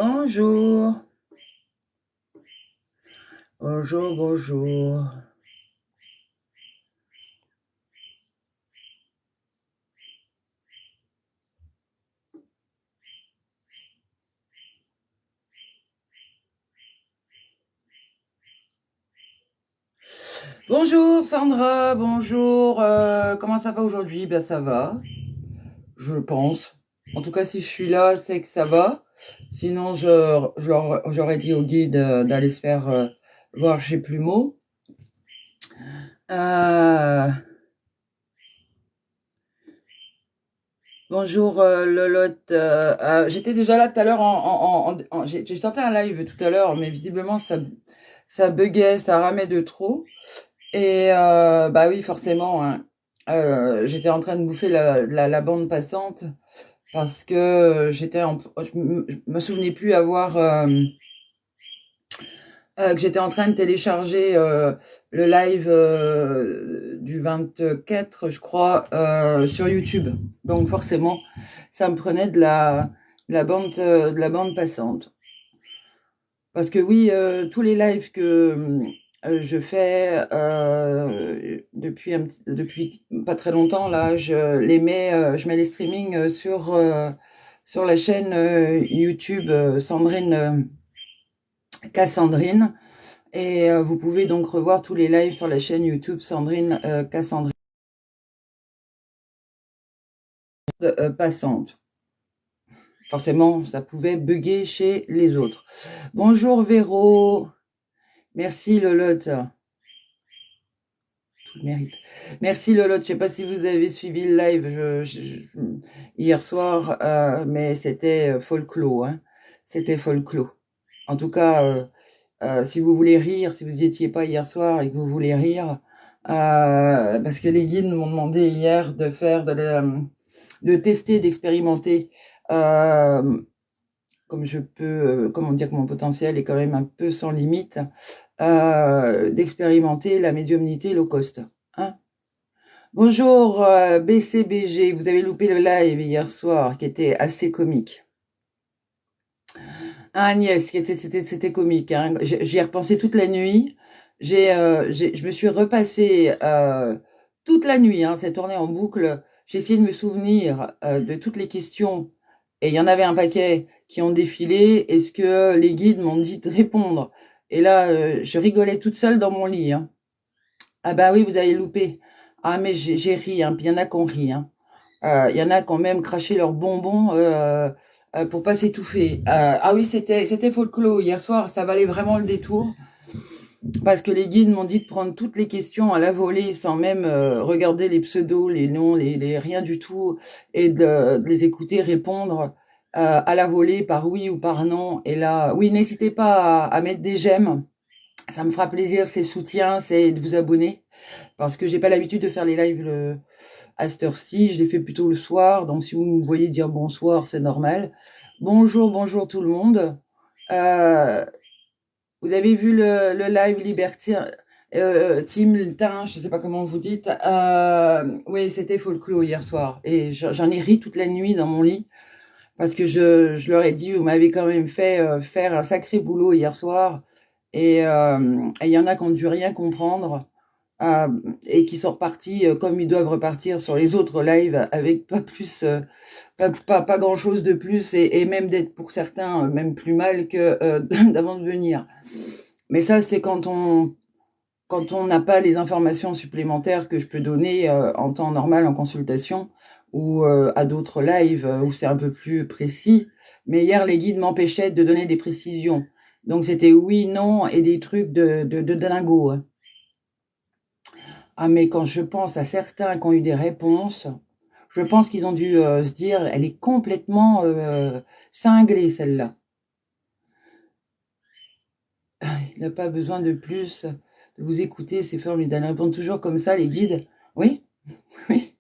Bonjour, bonjour, bonjour. Bonjour Sandra, bonjour. Comment ça va aujourd'hui? Ben ça va, je pense. En tout cas, si je suis là, c'est que ça va. Sinon, j'aurais dit au guide d'aller se faire voir chez Plumeau. Euh, Bonjour Lolotte. J'étais déjà là tout à l'heure j'ai tenté un live tout à l'heure, mais visiblement ça buguait, ça ramait de trop. Et bah oui, forcément, hein. J'étais en train de bouffer la bande passante parce que je me souvenais plus avoir que j'étais en train de télécharger le live du 24, je crois, sur YouTube. Donc forcément, ça me prenait de la bande passante. Parce que oui, tous les lives que je fais depuis pas très longtemps, là, je mets les streamings sur la chaîne YouTube Sandrine Cassandrine. Et vous pouvez donc revoir tous les lives sur la chaîne YouTube Sandrine Cassandrine Passante. Forcément, ça pouvait bugger chez les autres. Bonjour Véro, merci Lolotte. Tout le mérite. Merci Lolotte, je ne sais pas si vous avez suivi le live hier soir, mais c'était folklore, hein. C'était folklore. En tout cas, si vous voulez rire, si vous n'y étiez pas hier soir et que vous voulez rire, parce que les guides m'ont demandé hier de tester, d'expérimenter, euh, comme je peux, comment dire que mon potentiel est quand même un peu sans limite, d'expérimenter la médiumnité low cost. Hein. Bonjour BCBG, vous avez loupé le live hier soir qui était assez comique. Ah, Agnès, c'était comique. Hein. J'y ai repensé toute la nuit. Je me suis repassé toute la nuit, hein, c'est tourné en boucle. J'ai essayé de me souvenir de toutes les questions, et il y en avait un paquet qui ont défilé. Est-ce que les guides m'ont dit de répondre? Et là, je rigolais toute seule dans mon lit. Hein. Ah bah oui, vous avez loupé. Ah mais j'ai ri, hein, puis il y en a qui ont ri. Hein. Il y en a qui ont même craché leurs bonbons pour pas s'étouffer. Ah oui, c'était folklore hier soir, ça valait vraiment le détour parce que les guides m'ont dit de prendre toutes les questions à la volée sans même regarder les pseudos, les noms, rien du tout et de les écouter répondre à la volée par oui ou par non. Et là, oui, n'hésitez pas à mettre des j'aime. Ça me fera plaisir, c'est soutien, c'est de vous abonner parce que j'ai pas l'habitude de faire les lives à cette heure-ci, je les fais plutôt le soir, donc si vous me voyez dire bonsoir, c'est normal. Bonjour, bonjour tout le monde. Euh, Vous avez vu le live Libertine, Team Tin, je ne sais pas comment vous dites. Oui, c'était folklore hier soir, et j'en ai ri toute la nuit dans mon lit, parce que je leur ai dit, vous m'avez quand même fait faire un sacré boulot hier soir, et il y en a qui ont dû rien comprendre euh, et qui sont repartis comme ils doivent repartir sur les autres lives avec pas plus, pas grand chose de plus et même d'être pour certains même plus mal que d'avant de venir. Mais ça, c'est quand on n'a pas les informations supplémentaires que je peux donner en temps normal en consultation ou à d'autres lives où c'est un peu plus précis. Mais hier, les guides m'empêchaient de donner des précisions. Donc c'était oui, non et des trucs de dingo. Hein. Ah, mais quand je pense à certains qui ont eu des réponses, je pense qu'ils ont dû se dire, elle est complètement cinglée, celle-là. Il n'a pas besoin de plus de vous écouter, c'est formidable. Ils répondent toujours comme ça, les guides. Oui, oui.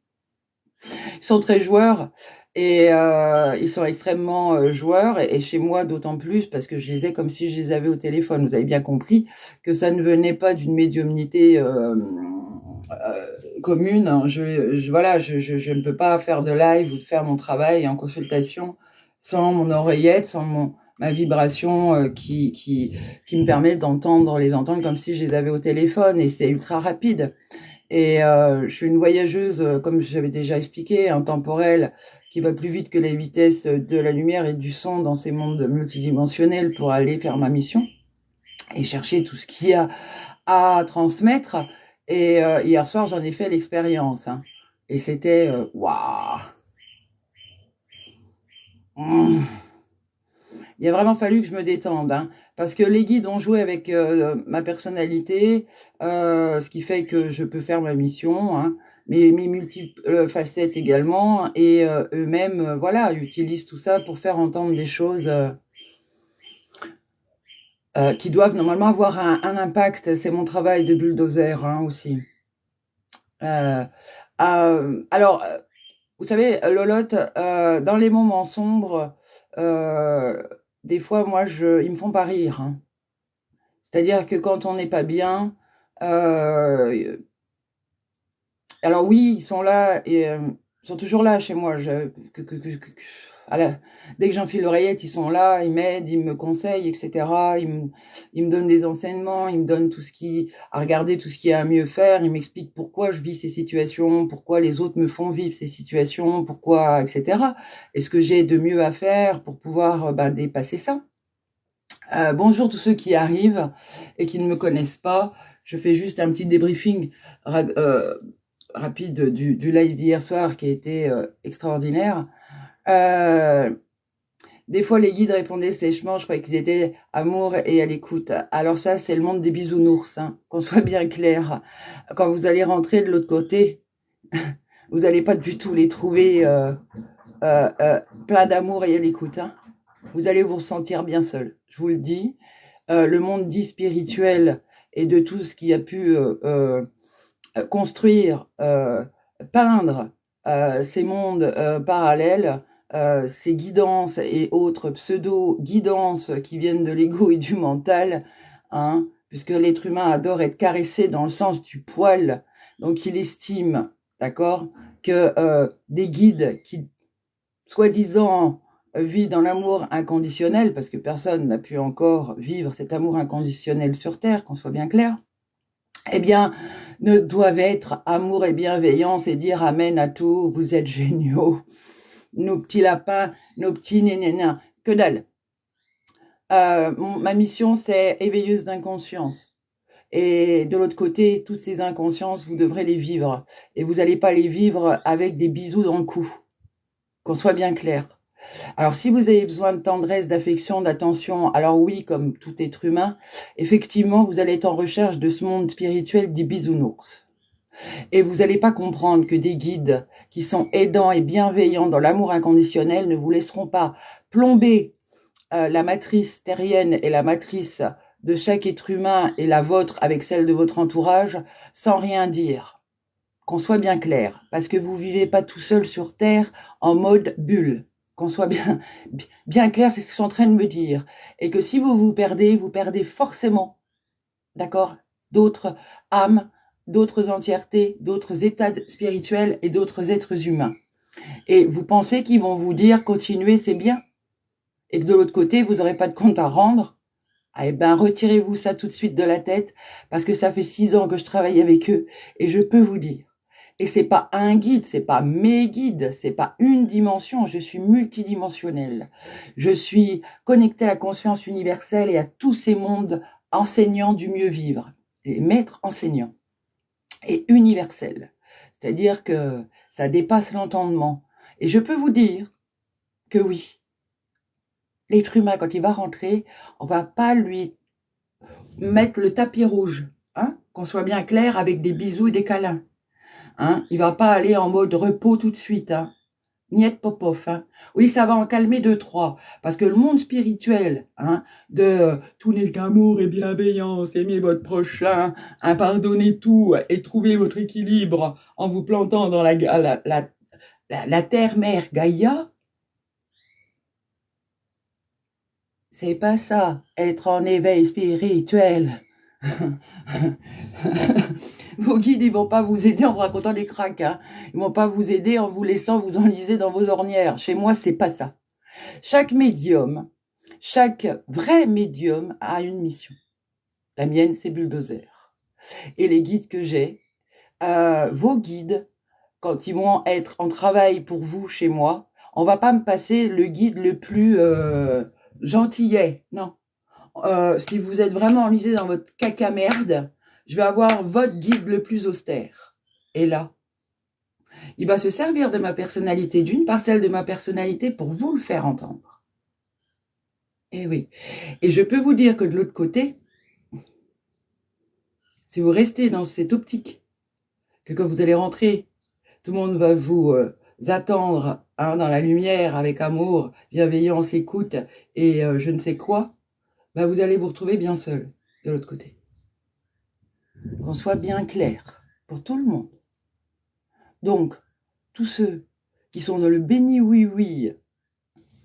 Ils sont très joueurs et ils sont extrêmement joueurs. Et chez moi, d'autant plus, parce que je les ai comme si je les avais au téléphone. Vous avez bien compris que ça ne venait pas d'une médiumnité commune. Voilà, je ne peux pas faire de live ou de faire mon travail en consultation sans mon oreillette, ma vibration qui me permet les entendre comme si je les avais au téléphone, et c'est ultra rapide. Et je suis une voyageuse, comme j'avais déjà expliqué, intemporelle, qui va plus vite que les vitesses de la lumière et du son dans ces mondes multidimensionnels pour aller faire ma mission et chercher tout ce qu'il y a à transmettre. Et hier soir, j'en ai fait l'expérience. Hein. Et c'était waouh. Mmh. Il a vraiment fallu que je me détende, hein, parce que les guides ont joué avec ma personnalité, ce qui fait que je peux faire ma mission, hein, mes multiples facettes également, et eux-mêmes, voilà, utilisent tout ça pour faire entendre des choses qui doivent normalement avoir un impact. C'est mon travail de bulldozer, hein, aussi. Euh, alors, vous savez, Lolotte, dans les moments sombres, euh, des fois, moi, ils me font pas rire. Hein. C'est-à-dire que quand on n'est pas bien, euh, alors oui, ils sont là et ils sont toujours là chez moi. Dès que j'enfile l'oreillette, ils sont là, ils m'aident, ils me conseillent, etc. Ils me donnent des enseignements, ils me donnent à regarder tout ce qu'il y a à mieux faire. Ils m'expliquent pourquoi je vis ces situations, pourquoi les autres me font vivre ces situations, pourquoi, etc. Et ce que j'ai de mieux à faire pour pouvoir dépasser ça. Bonjour tous ceux qui arrivent et qui ne me connaissent pas. Je fais juste un petit débriefing rapide du live d'hier soir qui a été extraordinaire. Euh, des fois, les guides répondaient sèchement, je croyais qu'ils étaient amour et à l'écoute. Alors ça, c'est le monde des bisounours, hein, qu'on soit bien clair. Quand vous allez rentrer de l'autre côté, vous n'allez pas du tout les trouver plein d'amour et à l'écoute. Hein. Vous allez vous sentir bien seul, je vous le dis. Le monde dit spirituel et de tout ce qui a pu construire, peindre ces mondes parallèles, ces guidances et autres pseudo-guidances qui viennent de l'ego et du mental, hein, puisque l'être humain adore être caressé dans le sens du poil, donc il estime, d'accord, que des guides qui, soi-disant, vit dans l'amour inconditionnel, parce que personne n'a pu encore vivre cet amour inconditionnel sur Terre, qu'on soit bien clair, eh bien, ne doivent être amour et bienveillance et dire amen à tout, vous êtes géniaux, nos petits lapins, nos petits nénénins, que dalle. Ma mission, c'est éveilleuse d'inconscience. Et de l'autre côté, toutes ces inconsciences, vous devrez les vivre. Et vous n'allez pas les vivre avec des bisous dans le cou. Qu'on soit bien clair. Alors, si vous avez besoin de tendresse, d'affection, d'attention, alors oui, comme tout être humain, effectivement, vous allez être en recherche de ce monde spirituel du bisounours. Et vous n'allez pas comprendre que des guides qui sont aidants et bienveillants dans l'amour inconditionnel ne vous laisseront pas plomber la matrice terrienne et la matrice de chaque être humain et la vôtre avec celle de votre entourage sans rien dire. Qu'on soit bien clair, parce que vous vivez pas tout seul sur Terre en mode bulle. Qu'on soit bien clair, c'est ce que je suis en train de me dire. Et que si vous perdez forcément, d'accord, d'autres âmes, d'autres entièretés, d'autres états spirituels et d'autres êtres humains. Et vous pensez qu'ils vont vous dire continuez, c'est bien. Et que de l'autre côté, vous n'aurez pas de compte à rendre. Eh bien, retirez-vous ça tout de suite de la tête, parce que ça fait 6 ans que je travaille avec eux, et je peux vous dire. Et c'est pas un guide, c'est pas mes guides, c'est pas une dimension, je suis multidimensionnelle. Je suis connectée à la conscience universelle et à tous ces mondes enseignants du mieux vivre, les maîtres enseignants, et universels. C'est-à-dire que ça dépasse l'entendement. Et je peux vous dire que oui, l'être humain, quand il va rentrer, on va pas lui mettre le tapis rouge, hein, qu'on soit bien clair, avec des bisous et des câlins. Hein, il va pas aller en mode repos tout de suite. Hein. Niet popov. Hein. Oui, ça va en calmer 2-3. Parce que le monde spirituel, hein, de tout n'est qu'amour et bienveillance, aimez votre prochain, hein, pardonnez tout et trouvez votre équilibre en vous plantant dans la terre-mère Gaïa, c'est pas ça, être en éveil spirituel. Vos guides, ils vont pas vous aider en vous racontant des cracks. Hein. Ils vont pas vous aider en vous laissant vous enliser dans vos ornières. Chez moi, c'est pas ça. Chaque médium Chaque vrai médium a une mission. La mienne, c'est bulldozer. Et les guides que j'ai, vos guides, quand ils vont être en travail pour vous chez moi, on va pas me passer le guide le plus gentillet, non. Si vous êtes vraiment enlisé dans votre caca merde, je vais avoir votre guide le plus austère. Et là, il va se servir de ma personnalité, d'une parcelle de ma personnalité pour vous le faire entendre. Et oui. Et je peux vous dire que de l'autre côté, si vous restez dans cette optique, que quand vous allez rentrer, tout le monde va vous attendre dans la lumière avec amour, bienveillance, écoute et je ne sais quoi, bah vous allez vous retrouver bien seul de l'autre côté. Qu'on soit bien clair pour tout le monde. Donc, tous ceux qui sont dans le béni oui,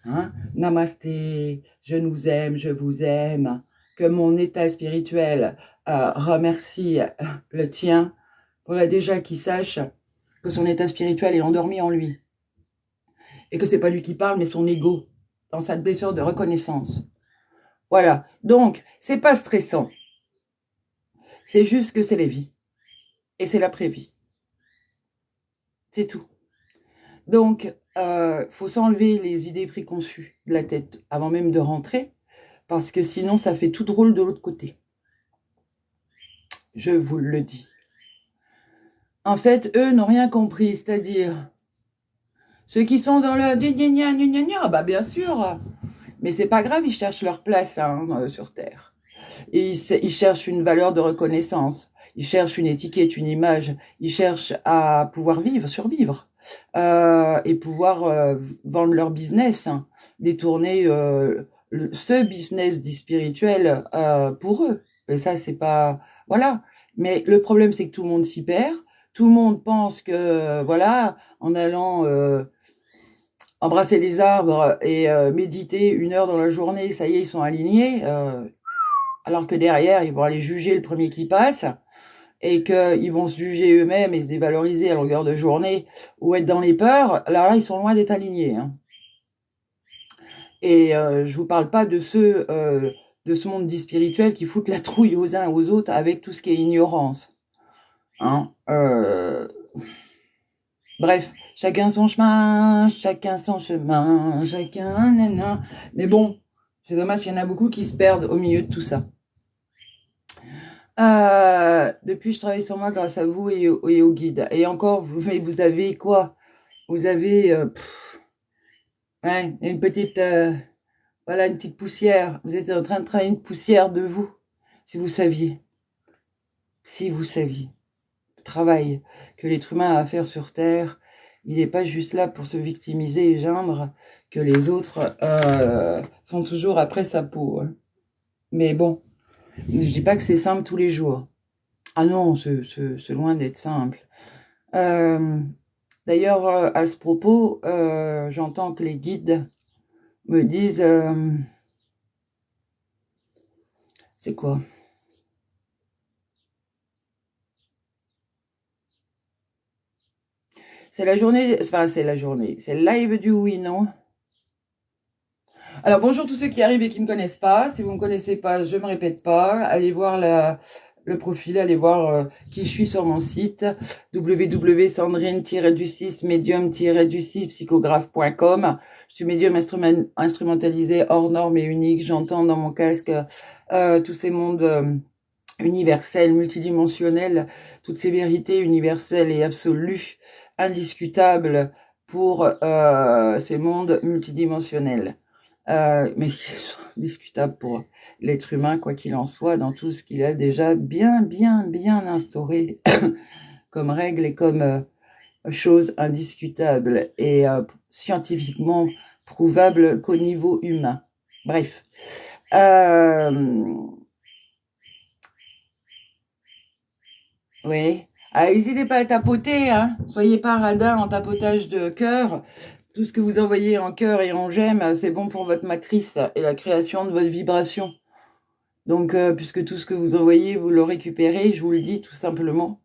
hein, namasté, je nous aime, je vous aime, que mon état spirituel remercie le tien, voilà déjà qu'il sache que son état spirituel est endormi en lui. Et que c'est pas lui qui parle, mais son ego, dans sa blessure de reconnaissance. Voilà. Donc, c'est pas stressant. C'est juste que c'est la vie. Et c'est l'après-vie. C'est tout. Donc, faut s'enlever les idées préconçues de la tête avant même de rentrer, parce que sinon, ça fait tout drôle de l'autre côté. Je vous le dis. En fait, eux n'ont rien compris, c'est-à-dire ceux qui sont dans le gna, bah bien sûr, mais c'est pas grave, ils cherchent leur place sur Terre. Et ils cherchent une valeur de reconnaissance, ils cherchent une étiquette, une image, ils cherchent à pouvoir vivre, survivre, et pouvoir vendre leur business, détourner ce business dit spirituel pour eux. Et ça, c'est pas... Voilà. Mais le problème, c'est que tout le monde s'y perd. Tout le monde pense que, voilà, en allant embrasser les arbres et méditer 1 heure dans la journée, ça y est, ils sont alignés. Alors que derrière, ils vont aller juger le premier qui passe et qu'ils vont se juger eux-mêmes et se dévaloriser à longueur de journée ou être dans les peurs. Alors là, ils sont loin d'être alignés. Et je vous parle pas de ceux de ce monde dit spirituel qui foutent la trouille aux uns et aux autres avec tout ce qui est ignorance. Bref, chacun son chemin, chacun son chemin, chacun nana. Mais bon, c'est dommage, il y en a beaucoup qui se perdent au milieu de tout ça. Depuis, je travaille sur moi grâce à vous et au guide. Et encore, vous avez quoi? Vous avez une petite, voilà, une petite poussière. Vous êtes en train de travailler une poussière de vous. Si vous saviez. Si vous saviez. Le travail que l'être humain a à faire sur Terre, il n'est pas juste là pour se victimiser et geindre que les autres sont toujours après sa peau. Mais bon, je dis pas que c'est simple tous les jours. Ah non, c'est loin d'être simple. D'ailleurs, à ce propos, j'entends que les guides me disent... c'est quoi? C'est la journée... Enfin, c'est la journée. C'est le live du oui, non? Alors, bonjour tous ceux qui arrivent et qui ne me connaissent pas. Si vous ne me connaissez pas, je ne me répète pas. Allez voir le profil, allez voir qui je suis sur mon site www.sandrine-du6medium-du6psychographe.com. Je suis médium instrumentalisé hors norme et unique. J'entends dans mon casque tous ces mondes universels, multidimensionnels, toutes ces vérités universelles et absolues, indiscutables pour ces mondes multidimensionnels. Mais qui sont discutables pour l'être humain, quoi qu'il en soit, dans tout ce qu'il a déjà bien instauré comme règle et comme chose indiscutable et scientifiquement prouvable qu'au niveau humain. Bref. Oui. N'hésitez pas à tapoter, Soyez pas radin en tapotage de cœur. Tout ce que vous envoyez en cœur et en j'aime, c'est bon pour votre matrice et la création de votre vibration. Donc, puisque tout ce que vous envoyez, vous le récupérez, je vous le dis tout simplement.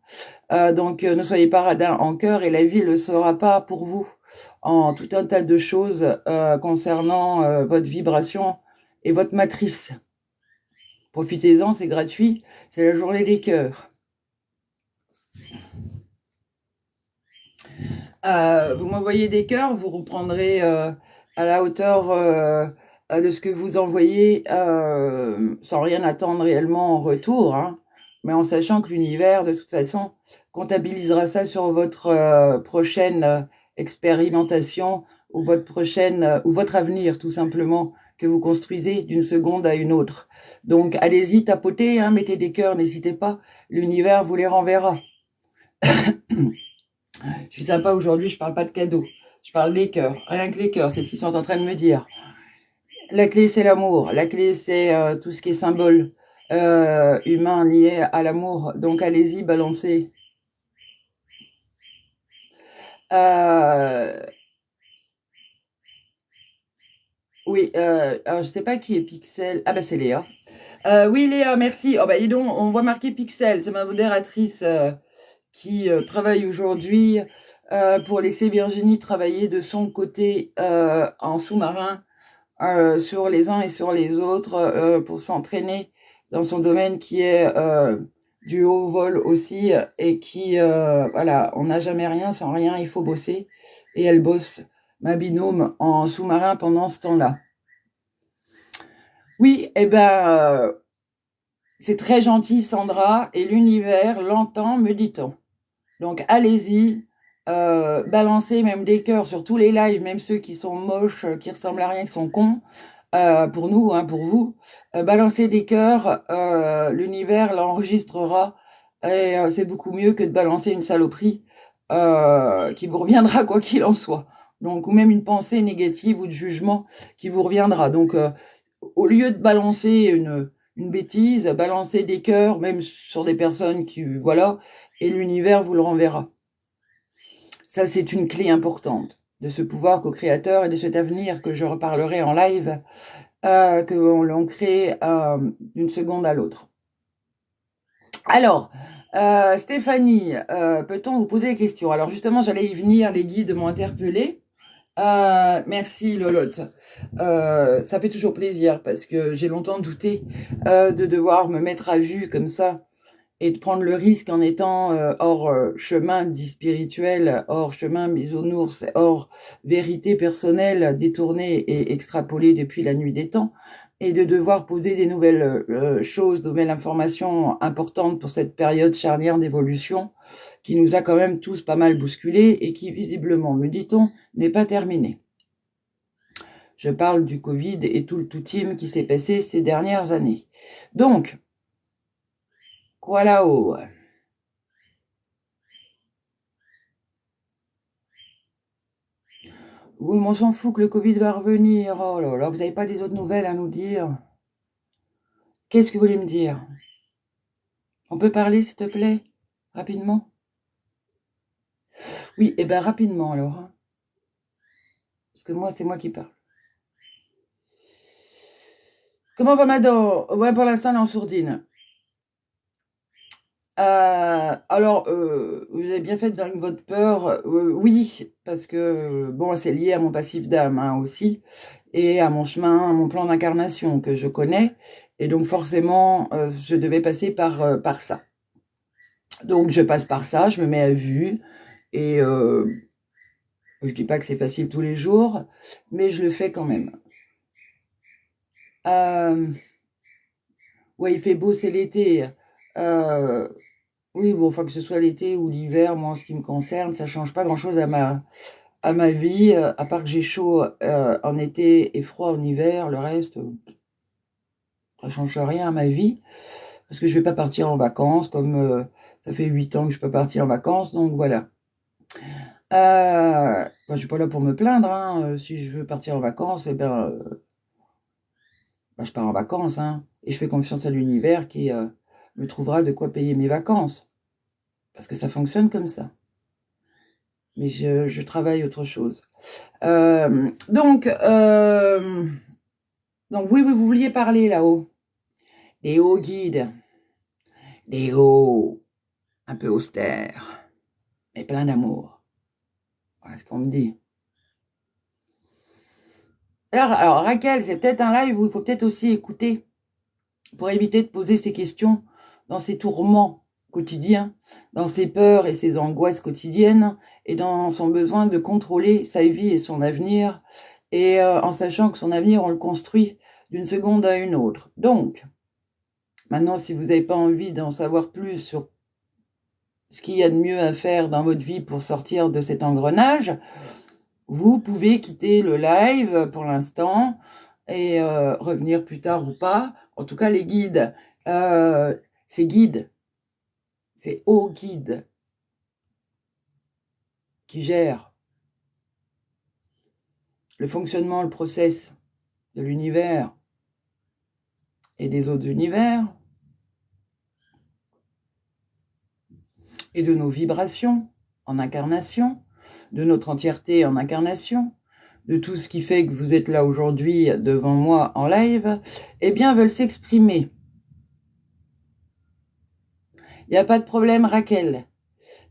Donc, ne soyez pas radin en cœur et la vie ne le sera pas pour vous en tout un tas de choses concernant votre vibration et votre matrice. Profitez-en, c'est gratuit, c'est la journée des cœurs. Vous m'envoyez des cœurs, vous reprendrez à la hauteur de ce que vous envoyez, sans rien attendre réellement en retour, hein, mais en sachant que l'univers, de toute façon, comptabilisera ça sur votre prochaine expérimentation ou votre prochaine ou votre avenir, tout simplement, que vous construisez d'une seconde à une autre. Donc, allez-y, tapotez, hein, mettez des cœurs, n'hésitez pas, l'univers vous les renverra. Je suis sympa aujourd'hui, je parle pas de cadeaux. Je parle des cœurs. Rien que les cœurs, c'est ce qu'ils sont en train de me dire. La clé, c'est l'amour. La clé, c'est tout ce qui est symbole humain lié à l'amour. Donc, allez-y, balancez. Euh, oui, alors je sais pas qui est Pixel. Ah bah c'est Léa. Oui, Léa, merci. Oh bah dis donc, on voit marqué Pixel. C'est ma modératrice qui travaille aujourd'hui pour laisser Virginie travailler de son côté en sous-marin sur les uns et sur les autres pour s'entraîner dans son domaine qui est du haut vol aussi et qui, voilà, on n'a jamais rien sans rien, il faut bosser. Et elle bosse, ma binôme, en sous-marin pendant ce temps-là. Oui, eh ben, c'est très gentil, Sandra, et l'univers l'entend, me dit-on. Donc, allez-y, balancez même des cœurs sur tous les lives, même ceux qui sont moches, qui ressemblent à rien, qui sont cons. Pour nous, hein, pour vous, balancer des cœurs, l'univers l'enregistrera et c'est beaucoup mieux que de balancer une saloperie qui vous reviendra quoi qu'il en soit. Donc, ou même une pensée négative ou de jugement qui vous reviendra. Donc, au lieu de balancer une bêtise, balancer des cœurs, même sur des personnes qui, voilà, et l'univers vous le renverra. Ça, c'est une clé importante de ce pouvoir co-créateur et de cet avenir que je reparlerai en live que l'on crée d'une seconde à l'autre. Alors, Stéphanie, peut-on vous poser des questions? Alors justement, j'allais y venir, les guides m'ont interpellé. Merci Lolotte. Ça fait toujours plaisir parce que j'ai longtemps douté de devoir me mettre à vue comme ça et de prendre le risque en étant hors chemin dit spirituel, hors chemin bisounours, hors vérité personnelle détournée et extrapolée depuis la nuit des temps, et de devoir poser des nouvelles choses, de nouvelles informations importantes pour cette période charnière d'évolution qui nous a quand même tous pas mal bousculés et qui visiblement, me dit-on, n'est pas terminée. Je parle du Covid et tout le tout-team qui s'est passé ces dernières années. Donc, quoi là-haut? Oui, mais on s'en fout que le Covid va revenir. Oh là là, vous n'avez pas des autres nouvelles à nous dire? Qu'est-ce que vous voulez me dire? On peut parler, s'il te plaît? Rapidement? Oui, eh bien rapidement alors, hein. Parce que moi, c'est moi qui parle. Comment va ma dent? Ouais, pour l'instant, elle est en sourdine. Alors, vous avez bien fait de faire votre peur. Oui, parce que, bon, c'est lié à mon passif d'âme hein, aussi, et à mon chemin, à mon plan d'incarnation que je connais. Et donc, forcément, je devais passer par ça. Donc, je passe par ça, je me mets à vue, et je dis pas que c'est facile tous les jours, mais je le fais quand même. Ouais, il fait beau, c'est l'été. Euh, oui, bon, enfin que ce soit l'été ou l'hiver, moi, en ce qui me concerne, ça change pas grand-chose à ma vie, à part que j'ai chaud en été et froid en hiver. Le reste, ça change rien à ma vie, parce que je vais pas partir en vacances, comme ça fait 8 ans que je peux partir en vacances, donc voilà. Je suis pas là pour me plaindre, hein. Si je veux partir en vacances, eh ben, je pars en vacances, hein. Et je fais confiance à l'univers qui me trouvera de quoi payer mes vacances. Parce que ça fonctionne comme ça. Mais je travaille autre chose. Euh, donc, euh, donc oui, oui, vous vouliez parler là-haut. Des hauts guides. Des hauts un peu austères. Mais plein d'amour. Voilà ce qu'on me dit. Alors, Raquel, c'est peut-être un live où il faut peut-être aussi écouter pour éviter de poser ces questions dans ses tourments quotidiens, dans ses peurs et ses angoisses quotidiennes, et dans son besoin de contrôler sa vie et son avenir, et en sachant que son avenir, on le construit d'une seconde à une autre. Donc, maintenant, si vous n'avez pas envie d'en savoir plus sur ce qu'il y a de mieux à faire dans votre vie pour sortir de cet engrenage, vous pouvez quitter le live pour l'instant et revenir plus tard ou pas. En tout cas, les guides, ces guides, ces hauts guides qui gèrent le fonctionnement, le process de l'univers et des autres univers et de nos vibrations en incarnation, de notre entièreté en incarnation, de tout ce qui fait que vous êtes là aujourd'hui devant moi en live, eh bien, veulent s'exprimer. Il n'y a pas de problème, Raquel.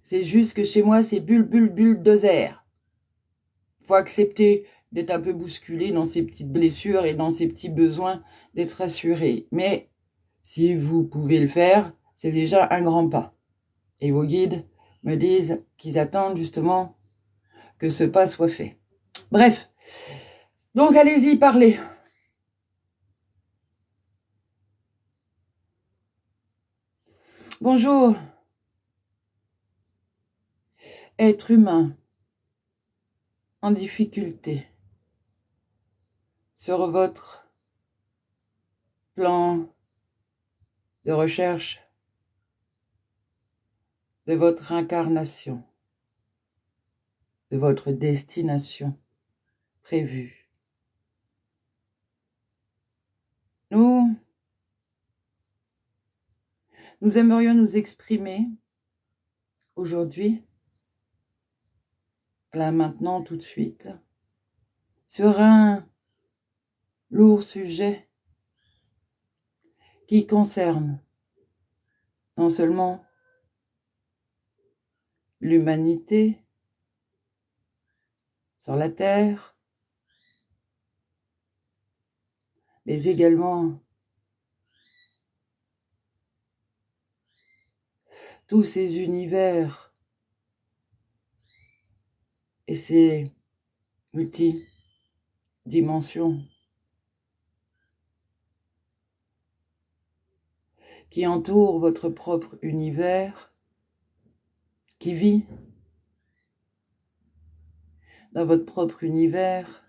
C'est juste que chez moi, c'est bulldozer. Faut accepter d'être un peu bousculé dans ces petites blessures et dans ces petits besoins d'être assuré. Mais si vous pouvez le faire, c'est déjà un grand pas. Et vos guides me disent qu'ils attendent justement que ce pas soit fait. Bref, donc allez-y, parlez. Bonjour, être humain en difficulté sur votre plan de recherche de votre incarnation, de votre destination prévue. Nous aimerions nous exprimer aujourd'hui, là maintenant, tout de suite, sur un lourd sujet qui concerne non seulement l'humanité sur la Terre, mais également tous ces univers et ces multidimensions qui entourent votre propre univers, qui vit dans votre propre univers,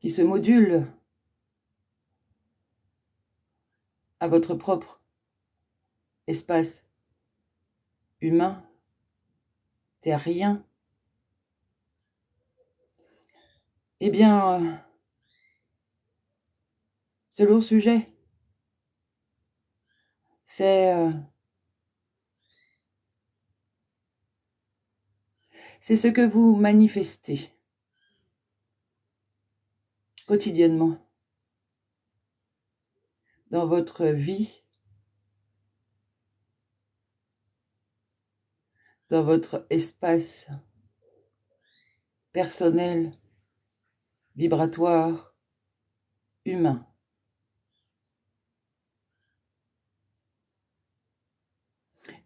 qui se module à votre propre espace humain, terrien, eh bien, ce lourd sujet, c'est ce que vous manifestez quotidiennement dans votre vie, dans votre espace personnel, vibratoire, humain.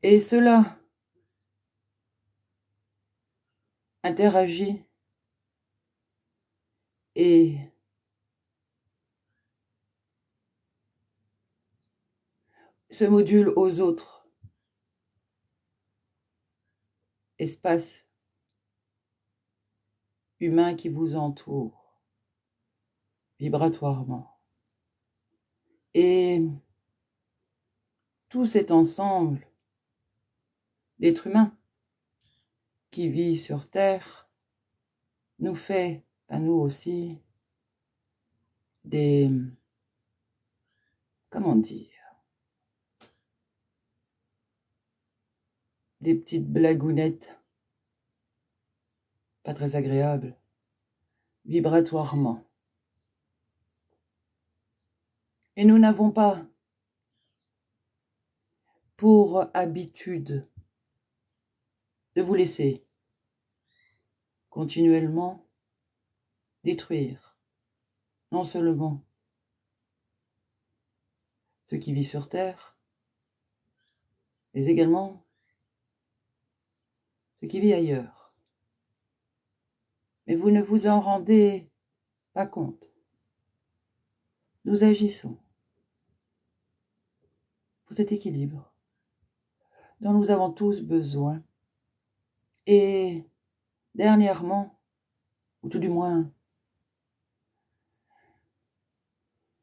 Et cela interagit et se module aux autres espaces humains qui vous entourent vibratoirement. Et tout cet ensemble d'êtres humains qui vit sur Terre nous fait, à nous aussi, des, comment dire, des petites blagounettes pas très agréables, vibratoirement. Et nous n'avons pas pour habitude de vous laisser continuellement détruire non seulement ce qui vit sur Terre, mais également ce qui vit ailleurs. Mais vous ne vous en rendez pas compte. Nous agissons pour cet équilibre dont nous avons tous besoin. Et dernièrement, ou tout du moins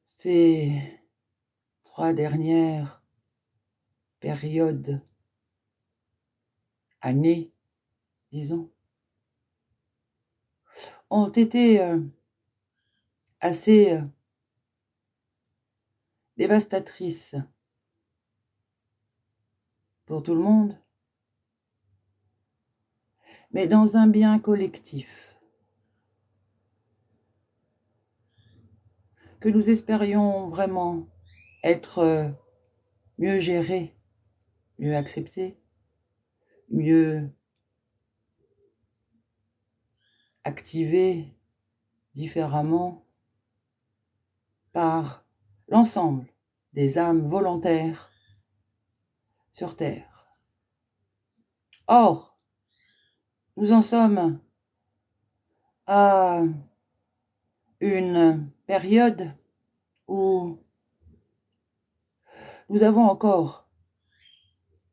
ces 3 dernières périodes, années, disons, ont été assez dévastatrices pour tout le monde, mais dans un bien collectif que nous espérions vraiment être mieux géré, mieux accepté, mieux activé différemment par l'ensemble des âmes volontaires sur Terre. Or, nous en sommes à une période où nous avons encore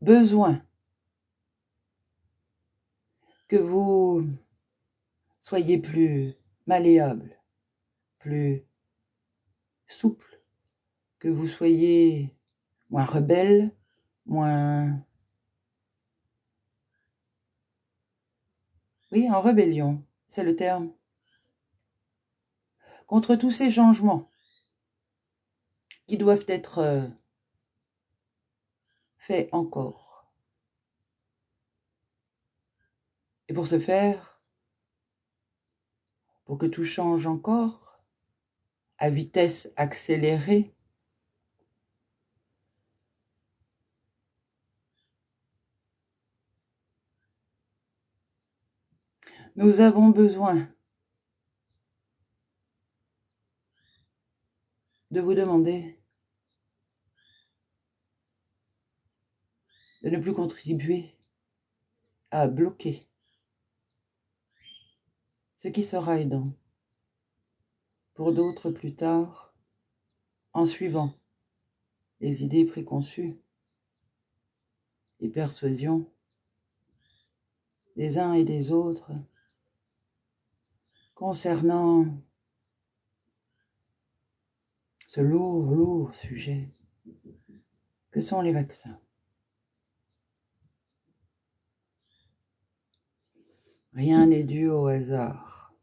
besoin que vous soyez plus malléable, plus souple, que vous soyez moins rebelle, moins... Oui, en rébellion, c'est le terme. Contre tous ces changements qui doivent être faits encore. Et pour ce faire, pour que tout change encore, à vitesse accélérée, nous avons besoin de vous demander de ne plus contribuer à bloquer ce qui sera aidant pour d'autres plus tard en suivant les idées préconçues, les persuasions des uns et des autres concernant ce lourd sujet que sont les vaccins. Rien n'est dû au hasard.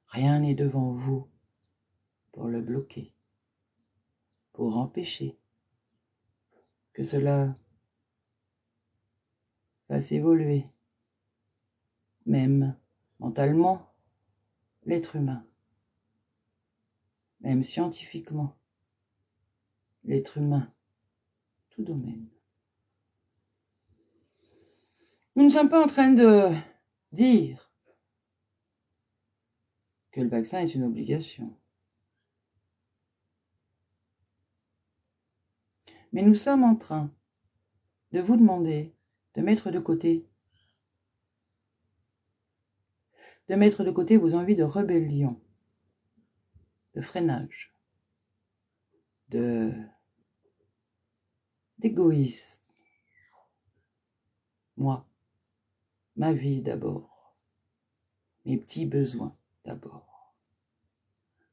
Rien n'est devant vous pour le bloquer, pour empêcher que cela fasse évoluer, même mentalement, l'être humain, même scientifiquement, l'être humain, tout domaine. Nous ne sommes pas en train de dire que le vaccin est une obligation. Mais nous sommes en train de vous demander de mettre de côté vos envies de rébellion, de freinage, d'égoïsme. Moi, ma vie d'abord, mes petits besoins d'abord,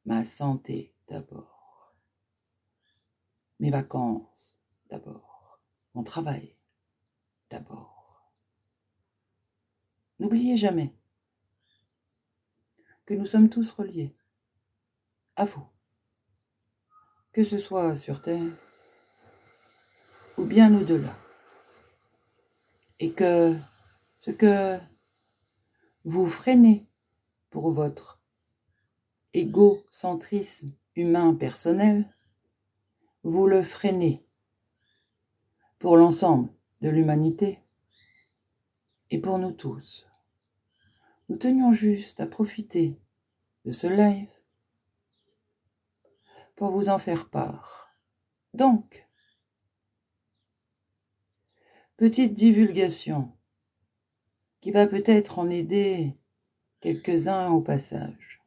ma santé d'abord, mes vacances d'abord, mon travail d'abord. N'oubliez jamais que nous sommes tous reliés à vous, que ce soit sur Terre ou bien au-delà, et que ce que vous freinez pour votre égocentrisme humain personnel, vous le freinez pour l'ensemble de l'humanité et pour nous tous, Nous tenions juste à profiter de ce live pour vous en faire part. Donc, petite divulgation qui va peut-être en aider quelques-uns au passage.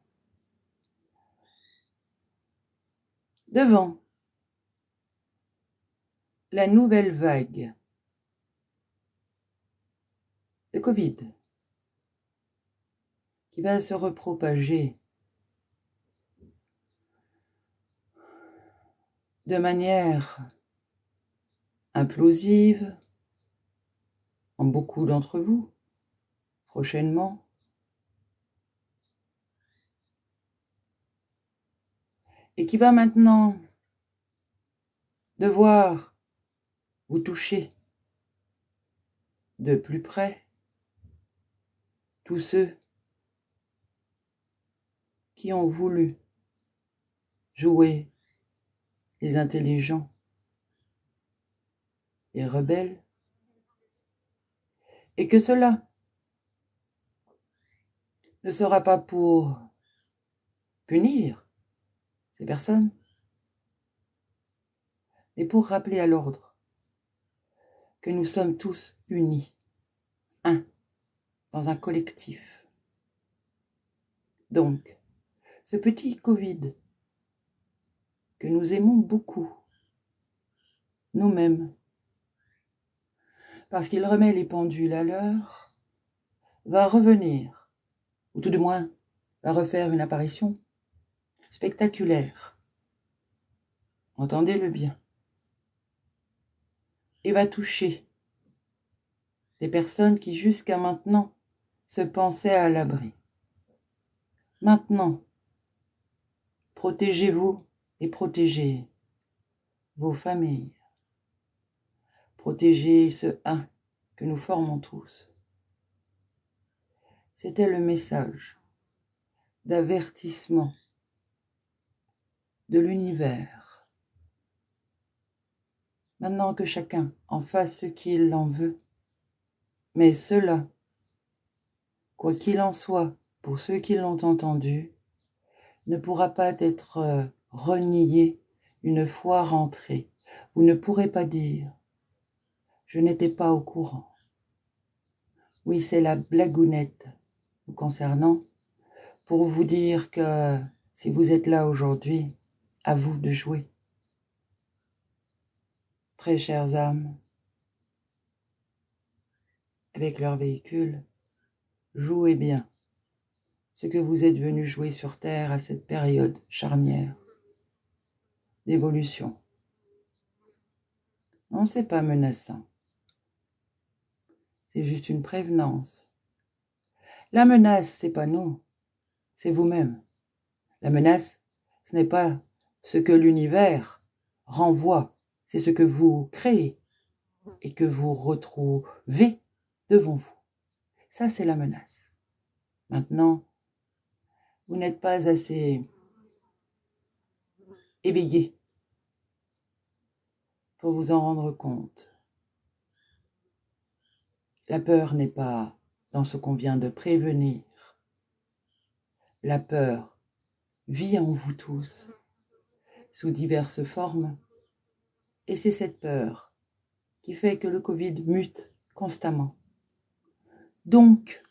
Devant la nouvelle vague de Covid qui va se repropager de manière implosive en beaucoup d'entre vous prochainement, et qui va maintenant devoir vous toucher de plus près, tous ceux qui ont voulu jouer les intelligents, les rebelles, et que cela ne sera pas pour punir ces personnes, mais pour rappeler à l'ordre que nous sommes tous unis, un, dans un collectif. Donc, ce petit Covid que nous aimons beaucoup, nous-mêmes, parce qu'il remet les pendules à l'heure, va revenir, ou tout du moins va refaire une apparition spectaculaire, entendez-le bien, et va toucher des personnes qui jusqu'à maintenant se pensaient à l'abri. Maintenant, protégez-vous et protégez vos familles. Protégez ce un que nous formons tous. C'était le message d'avertissement de l'univers. Maintenant que chacun en fasse ce qu'il en veut, mais cela, quoi qu'il en soit, pour ceux qui l'ont entendu, ne pourra pas être renié une fois rentré. Vous ne pourrez pas dire « je n'étais pas au courant ». Oui, c'est la blagounette vous concernant pour vous dire que si vous êtes là aujourd'hui, à vous de jouer. Très chères âmes, avec leur véhicule, jouez bien ce que vous êtes venus jouer sur Terre à cette période charnière d'évolution. Non, c'est pas menaçant. C'est juste une prévenance. La menace, c'est pas nous, c'est vous-même. La menace, ce n'est pas ce que l'univers renvoie, c'est ce que vous créez et que vous retrouvez devant vous. Ça, c'est la menace. Maintenant, vous n'êtes pas assez éveillé pour vous en rendre compte. La peur n'est pas dans ce qu'on vient de prévenir. La peur vit en vous tous, sous diverses formes, et c'est cette peur qui fait que le Covid mute constamment. Donc,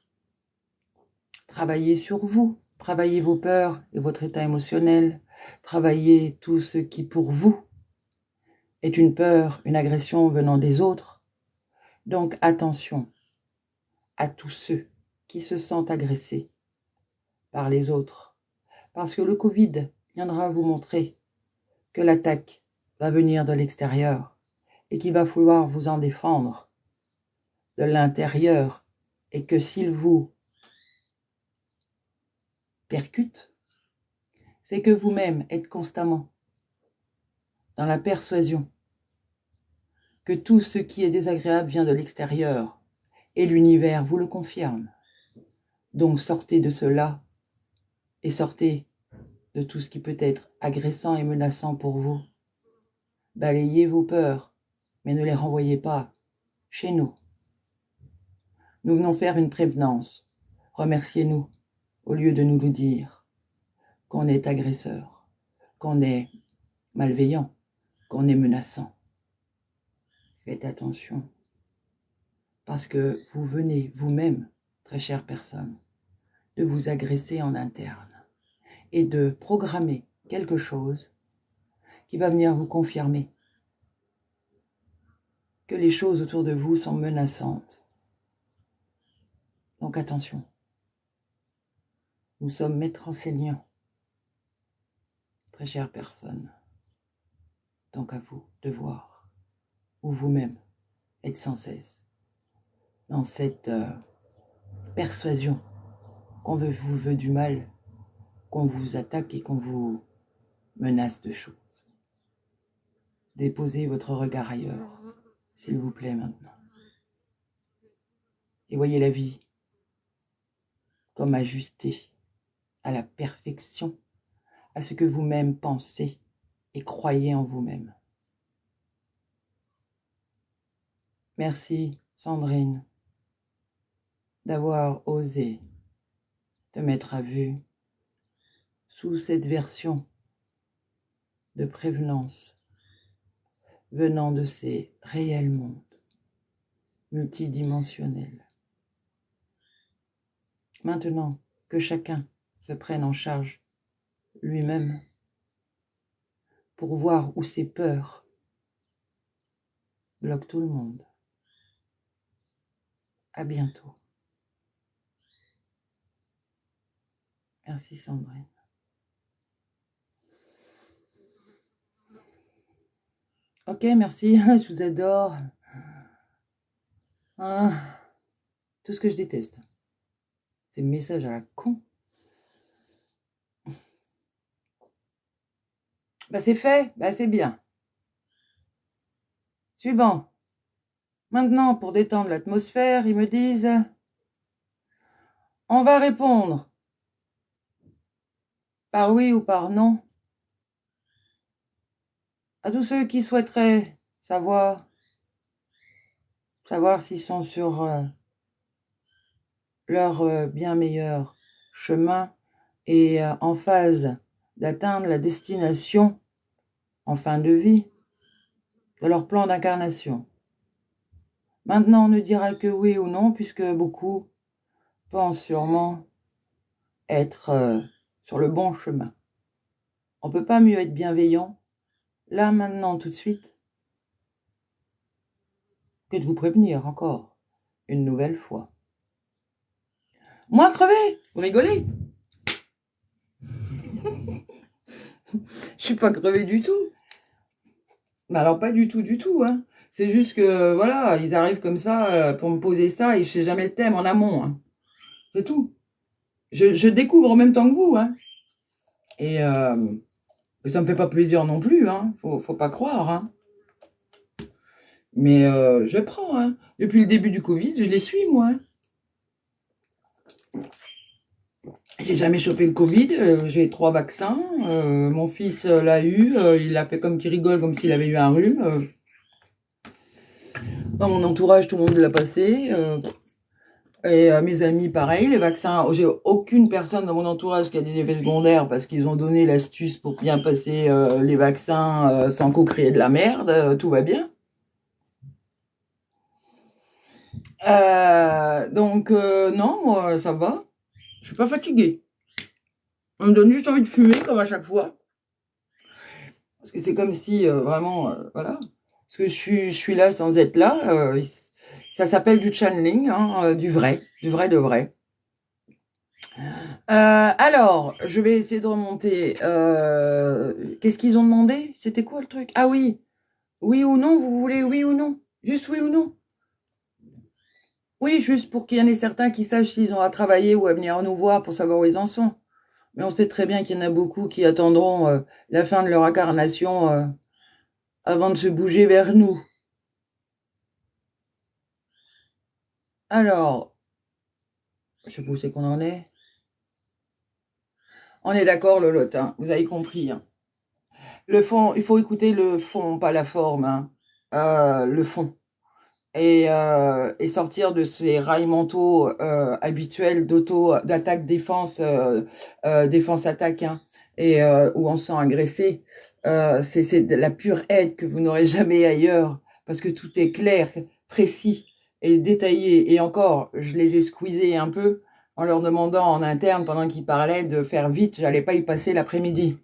travaillez sur vous, travaillez vos peurs et votre état émotionnel, travaillez tout ce qui pour vous est une peur, une agression venant des autres. Donc attention à tous ceux qui se sentent agressés par les autres, parce que le Covid viendra vous montrer que l'attaque va venir de l'extérieur et qu'il va falloir vous en défendre de l'intérieur, et que s'il vous percute, c'est que vous-même êtes constamment dans la persuasion que tout ce qui est désagréable vient de l'extérieur, et l'univers vous le confirme. Donc sortez de cela, et sortez de tout ce qui peut être agressant et menaçant pour vous. Balayez vos peurs, mais ne les renvoyez pas chez nous. Nous venons faire une prévenance. Remerciez-nous au lieu de nous le dire qu'on est agresseur, qu'on est malveillant, qu'on est menaçant. Faites attention, parce que vous venez vous-même, très chère personne, de vous agresser en interne et de programmer quelque chose qui va venir vous confirmer que les choses autour de vous sont menaçantes. Donc attention, nous sommes maîtres enseignants, très chère personne. Donc à vous de voir où vous-même êtes sans cesse dans cette persuasion qu'on vous veut du mal, qu'on vous attaque et qu'on vous menace de choses. Déposez votre regard ailleurs, s'il vous plaît maintenant. Et voyez la vie comme ajustée à la perfection, à ce que vous-même pensez et croyez en vous-même. Merci, Sandrine, d'avoir osé te mettre à vue sous cette version de prévenance venant de ces réels mondes multidimensionnels. Maintenant que chacun se prenne en charge lui-même pour voir où ses peurs bloquent tout le monde. À bientôt. Merci Sandrine. Ok, merci, je vous adore. Ah, tout ce que je déteste. Ces messages à la con. Bah c'est fait, bah c'est bien. Suivant. Maintenant, pour détendre l'atmosphère, ils me disent on va répondre par oui ou par non à tous ceux qui souhaiteraient savoir s'ils sont sur leur bien meilleur chemin et en phase d'atteindre la destination en fin de vie de leur plan d'incarnation. Maintenant, on ne dira que oui ou non, puisque beaucoup pensent sûrement être sur le bon chemin. On ne peut pas mieux être bienveillant, là, maintenant, tout de suite, que de vous prévenir encore, une nouvelle fois. Moi, crevé, vous rigolez? Je suis pas crevée du tout. Mais alors, pas du tout, hein. C'est juste que, voilà, ils arrivent comme ça pour me poser ça et je sais jamais le thème en amont, hein. C'est tout. Je découvre en même temps que vous, hein. Et ça me fait pas plaisir non plus, hein. Faut pas croire, hein. Mais je prends, hein. Depuis le début du Covid, je les suis, moi. J'ai jamais chopé le Covid, j'ai 3 vaccins. Mon fils l'a eu, il a fait comme qu'il rigole, comme s'il avait eu un rhume. Dans mon entourage, tout le monde l'a passé. Et mes amis, pareil, les vaccins. J'ai aucune personne dans mon entourage qui a des effets secondaires parce qu'ils ont donné l'astuce pour bien passer les vaccins sans co-créer de la merde. Tout va bien. Donc, non, moi, ça va. Je suis pas fatiguée. On me donne juste envie de fumer, comme à chaque fois. Parce que c'est comme si, vraiment, voilà. Parce que je suis là sans être là. Ça s'appelle du channeling, hein, du vrai de vrai. Alors, je vais essayer de remonter. Qu'est-ce qu'ils ont demandé? C'était quoi le truc? Ah oui. Oui ou non, vous voulez oui ou non? Juste oui ou non? Oui, juste pour qu'il y en ait certains qui sachent s'ils ont à travailler ou à venir nous voir pour savoir où ils en sont. Mais on sait très bien qu'il y en a beaucoup qui attendront la fin de leur incarnation avant de se bouger vers nous. Alors, je sais pas où c'est qu'on en est. On est d'accord, Lolotte, hein, vous avez compris. Hein. Le fond, il faut écouter le fond, pas la forme. Hein. Le fond. et sortir de ces rails mentaux habituels d'attaque, défense, défense, attaque, hein, et où on se sent agressé. C'est de la pure aide que vous n'aurez jamais ailleurs, parce que tout est clair, précis et détaillé. Et encore, je les ai squeezés un peu en leur demandant en interne, pendant qu'ils parlaient, de faire vite, j'allais pas y passer l'après-midi.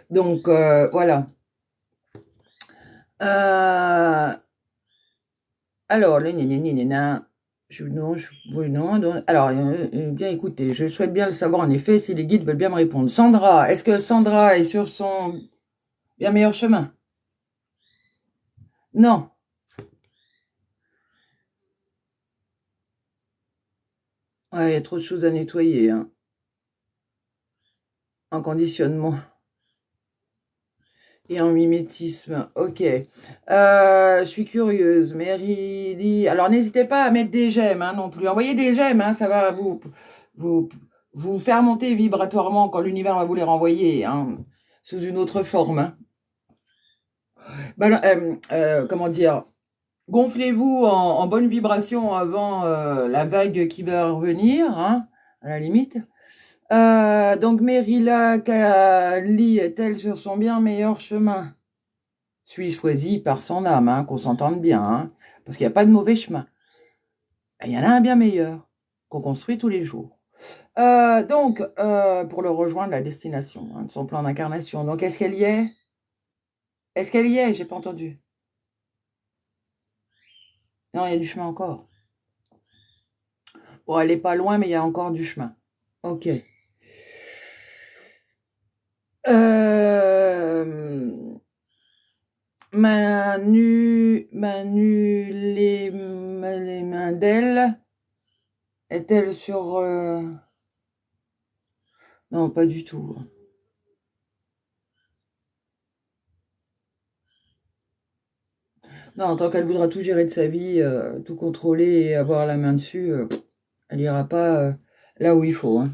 Donc voilà. Euh, Alors, le gna, non, oui, non, non. Alors, bien écoutez, je souhaite bien le savoir en effet si les guides veulent bien me répondre. Sandra, est-ce que Sandra est sur son bien meilleur chemin? Non. Ouais, il y a trop de choses à nettoyer, hein, en conditionnement et en mimétisme. Ok. Je suis curieuse. Mary dit. Alors, n'hésitez pas à mettre des j'aime, hein, non plus. Envoyez des j'aime, hein, ça va vous, vous faire monter vibratoirement quand l'univers va vous les renvoyer, hein, sous une autre forme, hein. Comment dire, gonflez-vous en bonne vibration avant la vague qui va revenir, hein, à la limite. Donc, Merila Kali est-elle sur son bien meilleur chemin? Suis choisi par son âme, hein, qu'on s'entende bien, hein, parce qu'il n'y a pas de mauvais chemin. Il y en a un bien meilleur, qu'on construit tous les jours. Pour le rejoindre, la destination, hein, de son plan d'incarnation. Donc, est-ce qu'elle y est? Est-ce qu'elle y est? J'ai pas entendu. Non, il y a du chemin encore. Bon, elle est pas loin, mais il y a encore du chemin. Ok. Euh, les mains d'elle, est-elle sur... Non, pas du tout. Non, tant qu'elle voudra tout gérer de sa vie, tout contrôler et avoir la main dessus, elle ira pas là où il faut, hein.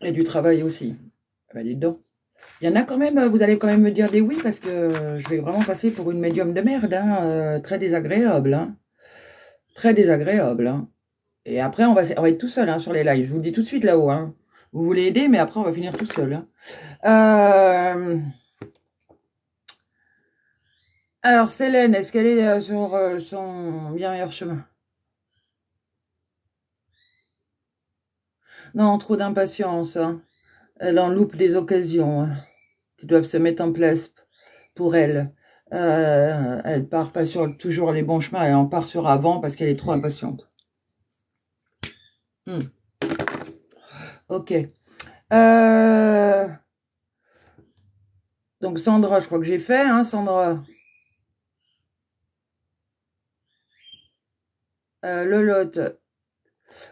Et du travail aussi. Elle va aller dedans. Il y en a quand même, vous allez quand même me dire des oui, parce que je vais vraiment passer pour une médium de merde, hein, très désagréable, hein. Très désagréable, hein. Et après, on va être tout seul, hein, sur les lives. Je vous le dis tout de suite là-haut, hein. Vous voulez aider, mais après, on va finir tout seul, hein. Euh, alors, Célène, est-ce qu'elle est sur son bien meilleur chemin? Non, trop d'impatience, hein. Elle en loupe des occasions, hein, qui doivent se mettre en place pour elle. Elle part pas sur toujours les bons chemins, elle en part sur avant parce qu'elle est trop impatiente. Hmm. Ok. Euh, donc Sandra, je crois que j'ai fait, hein, Sandra. Lolotte.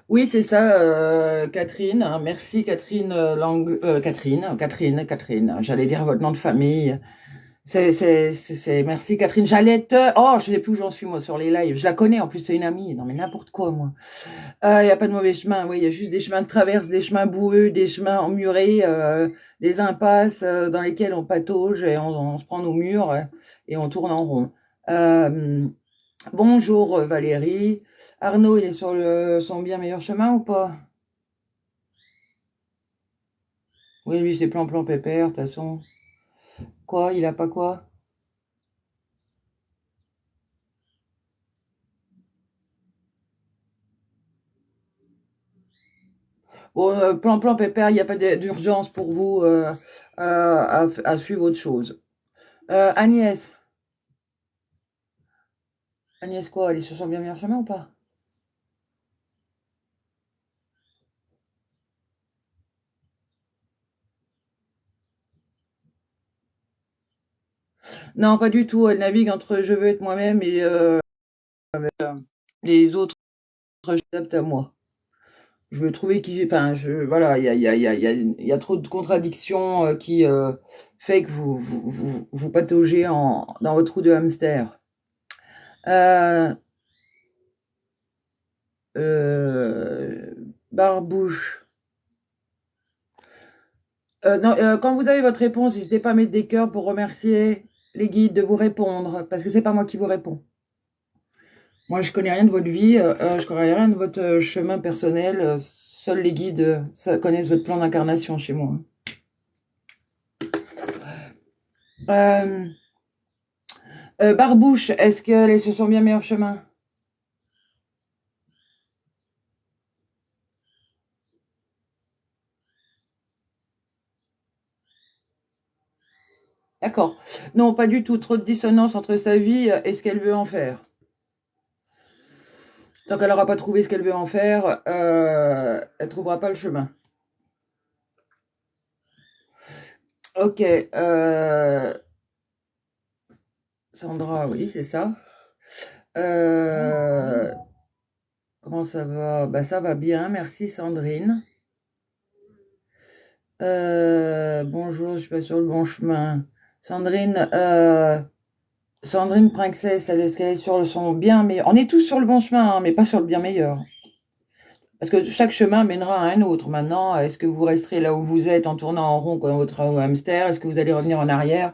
Oui, c'est ça, Catherine, hein. Merci Catherine Catherine. J'allais dire votre nom de famille. Merci Catherine. J'allais te. Oh, je sais plus où j'en suis moi sur les lives. Je la connais en plus, c'est une amie. Non mais n'importe quoi moi. Il y a pas de mauvais chemin. Oui, il y a juste des chemins de traverse, des chemins boueux, des chemins emmurés, des impasses dans lesquelles on patauge et on se prend nos murs et on tourne en rond. Euh, Bonjour Valérie. Arnaud, il est sur son bien meilleur chemin ou pas? Oui, lui, c'est plan pépère, de toute façon. Quoi? Il a pas quoi? Bon, plan pépère, il n'y a pas d'urgence pour vous à suivre autre chose. Agnès. Agnès quoi? Elle est sur son bien meilleur chemin ou pas? Non, pas du tout. Elle navigue entre je veux être moi-même et les autres, je m'adapte à moi. Je veux trouver qui. Enfin, voilà, il y a trop de contradictions qui fait que vous pataugez dans votre trou de hamster. Euh, euh, Barbouche. Non, quand vous avez votre réponse, n'hésitez pas à mettre des cœurs pour remercier. les guides de vous répondre, parce que c'est pas moi qui vous réponds. Moi, je connais rien de votre vie, je connais rien de votre chemin personnel. Seuls les guides connaissent votre plan d'incarnation chez moi. Euh, Barbouche, est-ce qu'elle est sur son bien meilleur chemin? D'accord. Non, pas du tout. Trop de dissonance entre sa vie et ce qu'elle veut en faire. Tant qu'elle n'aura pas trouvé ce qu'elle veut en faire, elle trouvera pas le chemin. Ok. Sandra, oui, c'est ça. Euh, Comment ça va? Bah, ça va bien, merci Sandrine. Bonjour, je suis pas sur le bon chemin. Sandrine, Sandrine Princess, est-ce qu'elle est sur son bien meilleur? On est tous sur le bon chemin, hein, mais pas sur le bien meilleur. Parce que chaque chemin mènera à un autre. Maintenant, est-ce que vous resterez là où vous êtes en tournant en rond comme votre hamster? Est-ce que vous allez revenir en arrière?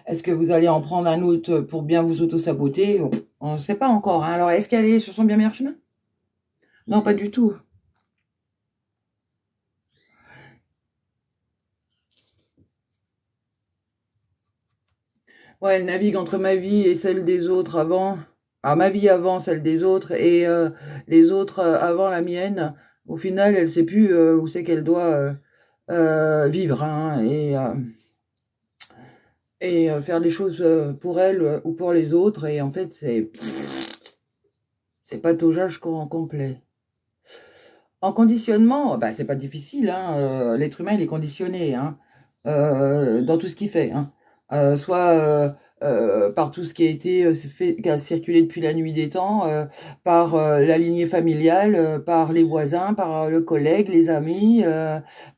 Est-ce que vous allez en prendre un autre pour bien vous auto-saboter? On ne sait pas encore, hein. Alors, est-ce qu'elle est sur son bien meilleur chemin? Non, pas du tout. Ouais, elle navigue entre ma vie et celle des autres avant. Ah, ma vie avant celle des autres et les autres avant la mienne. Au final, elle sait plus où c'est qu'elle doit vivre, hein, et faire des choses pour elle ou pour les autres. Et en fait, c'est pataugeage complet. En conditionnement, bah, c'est pas difficile, hein, l'être humain, il est conditionné, hein, dans tout ce qu'il fait, hein. Soit par tout ce qui a été qui a circulé depuis la nuit des temps, par la lignée familiale, par les voisins, par le collègue, les amis,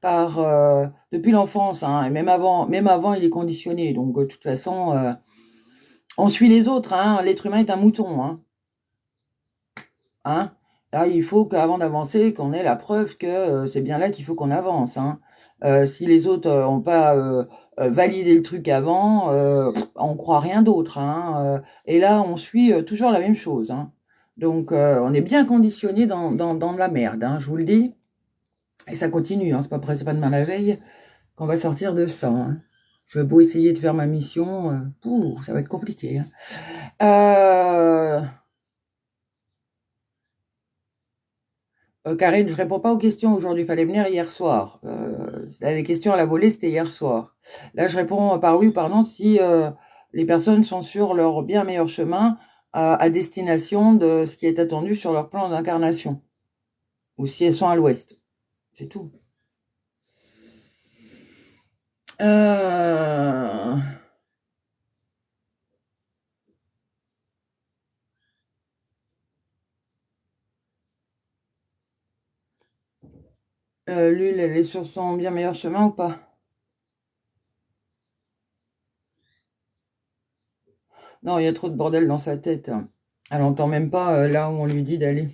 par depuis l'enfance, hein, et même avant, il est conditionné. Donc, de toute façon, on suit les autres, hein. L'être humain est un mouton, hein. Hein. Là, il faut qu'avant d'avancer, qu'on ait la preuve que c'est bien là qu'il faut qu'on avance, hein. Si les autres n'ont pas validé le truc avant, on croit rien d'autre, hein. Et là, on suit toujours la même chose, hein. Donc, on est bien conditionné dans de la merde, hein, je vous le dis. Et ça continue, hein. C'est pas demain la veille qu'on va sortir de ça, hein. Je vais beau essayer de faire ma mission, ça va être compliqué, hein. Euh, Karine, je réponds pas aux questions aujourd'hui. Il fallait venir hier soir. Les questions à la volée, c'était hier soir. Là, je réponds par oui ou par non si les personnes sont sur leur bien meilleur chemin à destination de ce qui est attendu sur leur plan d'incarnation. Ou si elles sont à l'ouest. C'est tout. Euh, Lul, elle est sur son bien meilleur chemin ou pas? Non, il y a trop de bordel dans sa tête, hein. Elle n'entend même pas là où on lui dit d'aller.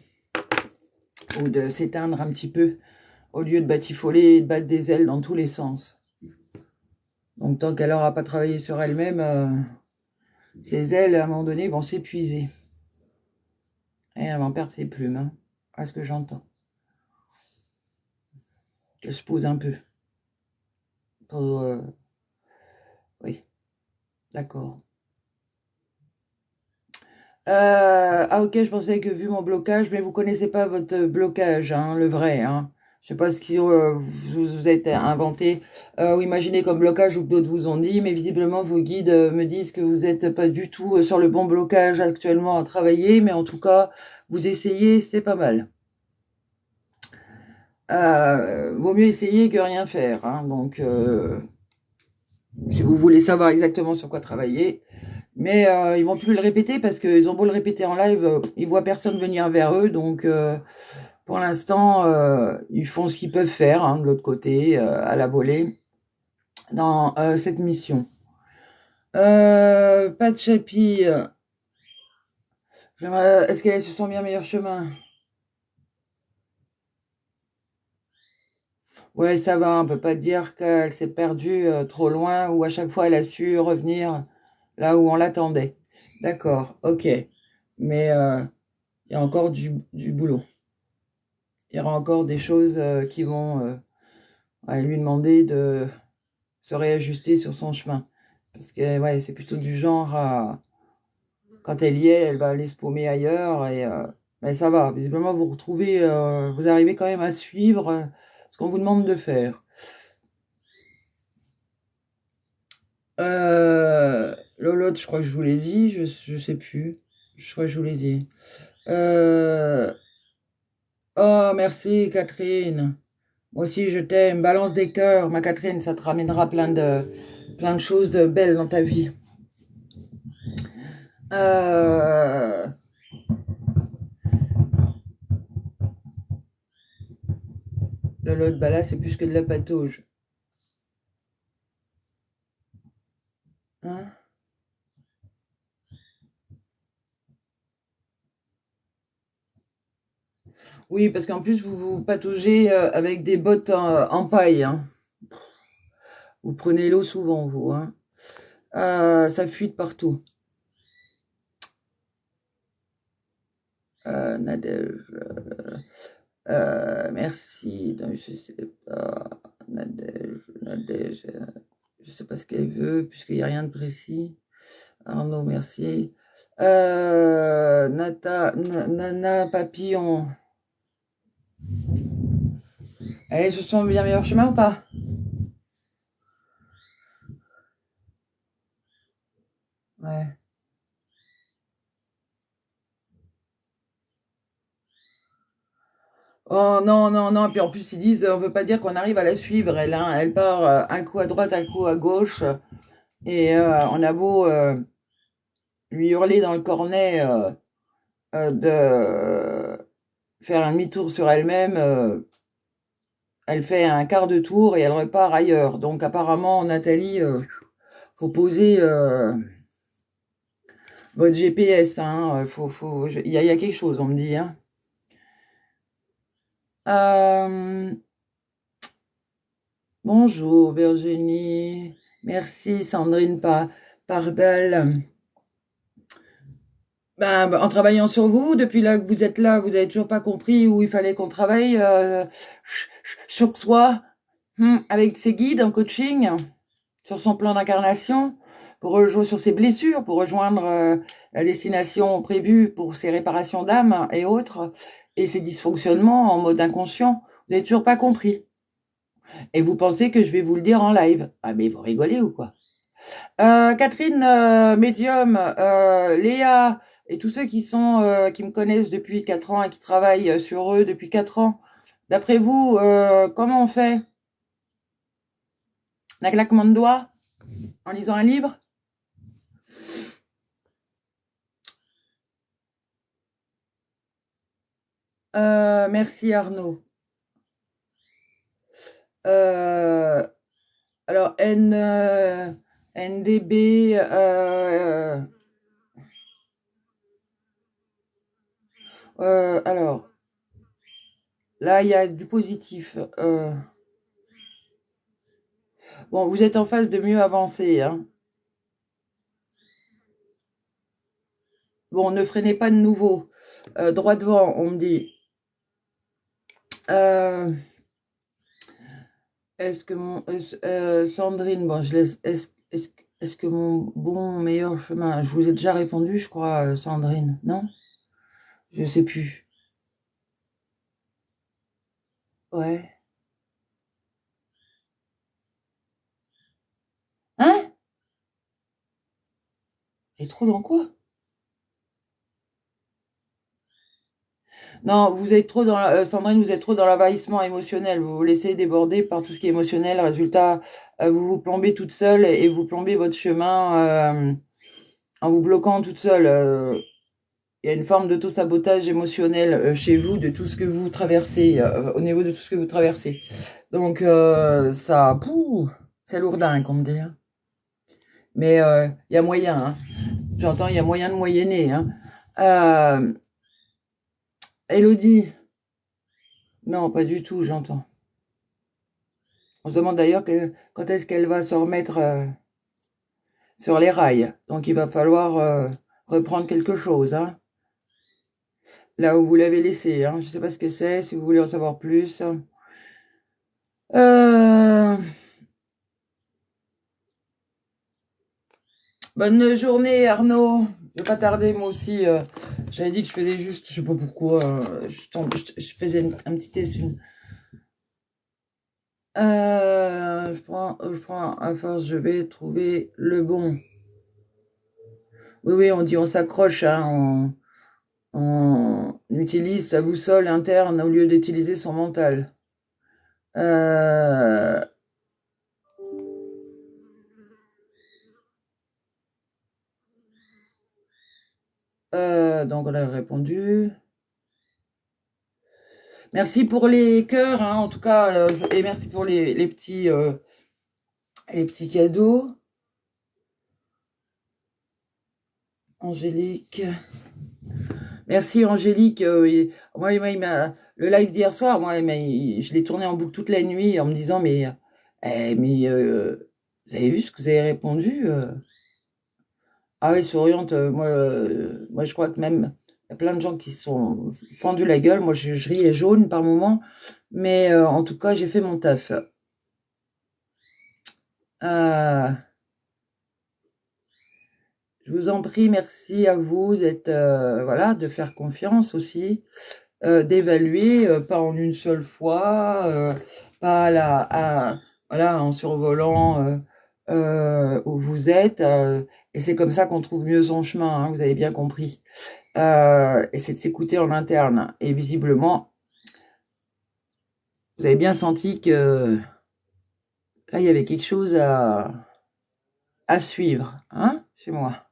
Ou de s'éteindre un petit peu, au lieu de batifoler et de battre des ailes dans tous les sens. Donc tant qu'elle n'aura pas travaillé sur elle-même, ses ailes, à un moment donné, vont s'épuiser. Et elle va en perdre ses plumes, hein, à ce que j'entends. Qu'elle se pose un peu. Pour, oui, d'accord. Ah ok, je pensais que vu mon blocage, mais vous connaissez pas votre blocage, hein, le vrai, hein. Je sais pas ce que vous êtes inventé ou imaginé comme blocage ou que d'autres vous ont dit, mais visiblement vos guides me disent que vous n'êtes pas du tout sur le bon blocage actuellement à travailler, mais en tout cas, vous essayez, c'est pas mal. Vaut mieux essayer que rien faire, hein. Donc, si vous voulez savoir exactement sur quoi travailler, mais ils vont plus le répéter parce qu'ils ont beau le répéter en live, ils voient personne venir vers eux. Donc, pour l'instant, ils font ce qu'ils peuvent faire, hein, de l'autre côté, à la volée, dans cette mission. Pas de chapi. Est-ce qu'elle est sur son bien meilleur chemin? Ouais, ça va. On peut pas dire qu'elle s'est perdue trop loin ou à chaque fois elle a su revenir là où on l'attendait. D'accord, ok. Mais il y a encore du boulot. Il y aura encore des choses qui vont lui demander de se réajuster sur son chemin. Parce que ouais, c'est plutôt du genre à, quand elle y est, elle va aller se paumer ailleurs et mais ça va. Visiblement, vous retrouvez, vous arrivez quand même à suivre ce qu'on vous demande de faire. Lolotte, je crois que je vous l'ai dit, je sais plus. Je crois que je vous l'ai dit. Euh, oh, merci Catherine. Moi aussi, je t'aime. Balance des cœurs, ma Catherine, ça te ramènera plein de choses belles dans ta vie. Euh, Lolotte, bah là, c'est plus que de la patauge. Hein. Oui, parce qu'en plus, vous vous pataugez avec des bottes en paille. Hein. Vous prenez l'eau souvent, vous. Hein. Ça fuit de partout. Nadège. Merci. Non, je sais pas. Nadège. Je sais pas ce qu'elle veut, puisqu'il n'y a rien de précis. Arnaud, merci. Nana Papillon. Elle est sur son bien meilleur chemin ou pas? Ouais. Oh non, non, non. Puis en plus, ils disent, on veut pas dire qu'on arrive à la suivre. Elle part un coup à droite, un coup à gauche. Et on a beau lui hurler dans le cornet de faire un demi-tour sur elle-même. Elle fait un quart de tour et elle repart ailleurs. Donc apparemment, Nathalie, faut poser votre GPS. Hein, il y a quelque chose, on me dit. Hein. Euh, Bonjour Virginie. Merci Sandrine Pardal. En travaillant sur vous, depuis là que vous êtes là, vous avez toujours pas compris où il fallait qu'on travaille sur soi, avec ses guides en coaching, sur son plan d'incarnation, pour rejoindre sur ses blessures, pour rejoindre la destination prévue pour ses réparations d'âme et autres, et ses dysfonctionnements en mode inconscient. Vous n'avez toujours pas compris. Et vous pensez que je vais vous le dire en live. Ah mais vous rigolez ou quoi? Catherine, Medium, Léa et tous ceux qui me connaissent depuis 4 ans et qui travaillent sur eux depuis 4 ans, d'après vous, comment on fait? Un claquement de doigts en lisant un livre? Merci Arnaud. Euh, alors NDB, alors là il y a du positif. Bon, vous êtes en phase de mieux avancer. Hein. Bon, ne freinez pas de nouveau. Droit devant, on me dit. Euh, est-ce que Sandrine, bon, je laisse. Est-ce que mon bon meilleur chemin, je vous ai déjà répondu, je crois, Sandrine, non? Je sais plus. Ouais. Hein? Et trop dans quoi? Non, vous êtes trop dans Sandrine, vous êtes trop dans l'envahissement émotionnel. Vous vous laissez déborder par tout ce qui est émotionnel. Résultat, vous vous plombez toute seule et vous plombez votre chemin en vous bloquant toute seule. Il y a une forme d'auto-sabotage émotionnel chez vous de tout ce que vous traversez, au niveau de tout ce que vous traversez. Donc ça, pouh, c'est lourdin, comme dire. Mais il y a moyen. Hein. J'entends, il y a moyen de moyenner. Hein. Euh, Elodie, non, pas du tout, j'entends. On se demande d'ailleurs quand est-ce qu'elle va se remettre. sur les rails. Donc il va falloir reprendre quelque chose, hein, là où vous l'avez laissé. Hein. Je ne sais pas ce que c'est, si vous voulez en savoir plus. Euh, Bonne journée, Arnaud. Je vais pas tarder, moi aussi. J'avais dit que je faisais juste, je sais pas pourquoi, je faisais un petit test. Je prends à force, je vais trouver le bon. Oui, oui, on dit on s'accroche, hein, on utilise sa boussole interne au lieu d'utiliser son mental. Euh, donc on a répondu. Merci pour les cœurs, hein, en tout cas, et merci pour les petits cadeaux. Angélique. Merci Angélique. Le live d'hier soir, je l'ai tourné en boucle toute la nuit en me disant, vous avez vu ce que vous avez répondu? Ah oui, souriante, moi je crois que même, il y a plein de gens qui se sont fendus la gueule. Moi je riais jaune par moment, mais en tout cas j'ai fait mon taf. Euh, je vous en prie, merci à vous d'être, voilà, de faire confiance aussi. D'évaluer, pas en une seule fois, pas voilà, en survolant où vous êtes. Et c'est comme ça qu'on trouve mieux son chemin, hein, vous avez bien compris. Et c'est de s'écouter en interne. Et visiblement, vous avez bien senti que là, il y avait quelque chose à suivre, hein, chez moi.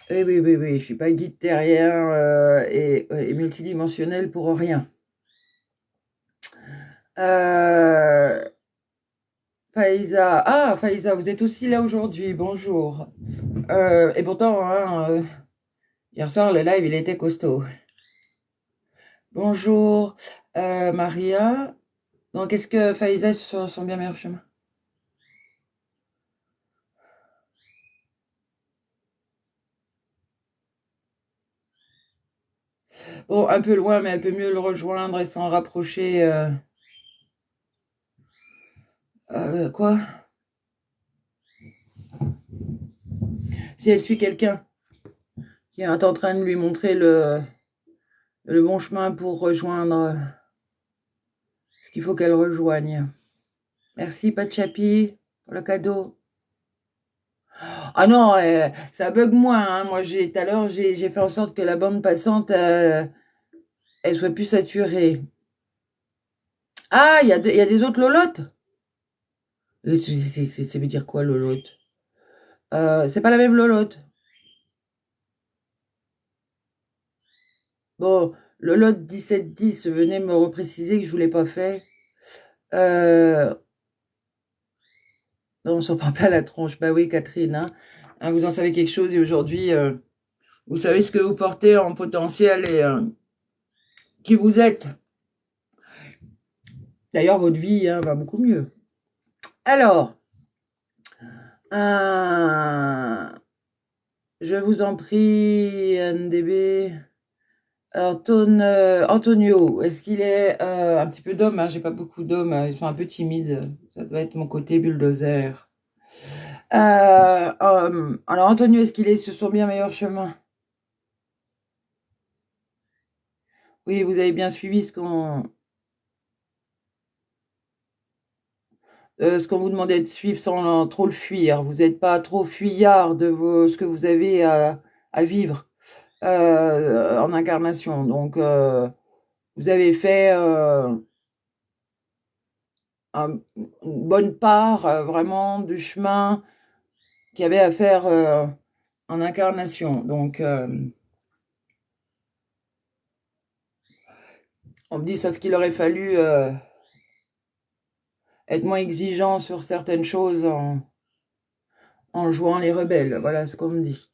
Eh oui, oui, oui, je suis pas guide terrien et multidimensionnel pour rien. Euh, Faïza, vous êtes aussi là aujourd'hui, bonjour. Et pourtant, hein, hier soir, le live, il était costaud. Bonjour, Maria. Donc, est-ce que Faïza est sur son bien meilleur chemin? Bon, un peu loin, mais elle peut mieux le rejoindre et s'en rapprocher. Quoi? Si elle suit quelqu'un qui est en train de lui montrer le bon chemin pour rejoindre ce qu'il faut qu'elle rejoigne. Merci, Pachapi, pour le cadeau. Ah non, ça bug moins. Hein. Moi, tout à l'heure, j'ai fait en sorte que la bande passante, elle soit plus saturée. Ah, il y a des autres lolotes? Ça veut dire quoi, lolote? C'est pas la même lolote. Bon, lolote 1710, venez me repréciser que je vous l'ai pas fait. Euh, non, on s'en prend pas la tronche. Bah oui, Catherine, hein. Hein, vous en savez quelque chose et aujourd'hui, vous savez ce que vous portez en potentiel et qui vous êtes. D'ailleurs, votre vie hein, va beaucoup mieux. Alors, euh, je vous en prie, NDB. Alors, Antonio, est-ce qu'il est un petit peu d'homme hein, j'ai pas beaucoup d'hommes, ils sont un peu timides. Ça doit être mon côté bulldozer. Alors, Antonio, est-ce qu'il est sur son bien meilleur chemin? Oui, vous avez bien suivi ce qu'on vous demandait de suivre sans trop le fuir. Vous n'êtes pas trop fuyard de ce que vous avez à vivre en incarnation. Donc, vous avez fait une bonne part vraiment du chemin qu'il y avait à faire en incarnation. Donc, on me dit, sauf qu'il aurait fallu être moins exigeant sur certaines choses en jouant les rebelles. Voilà ce qu'on me dit.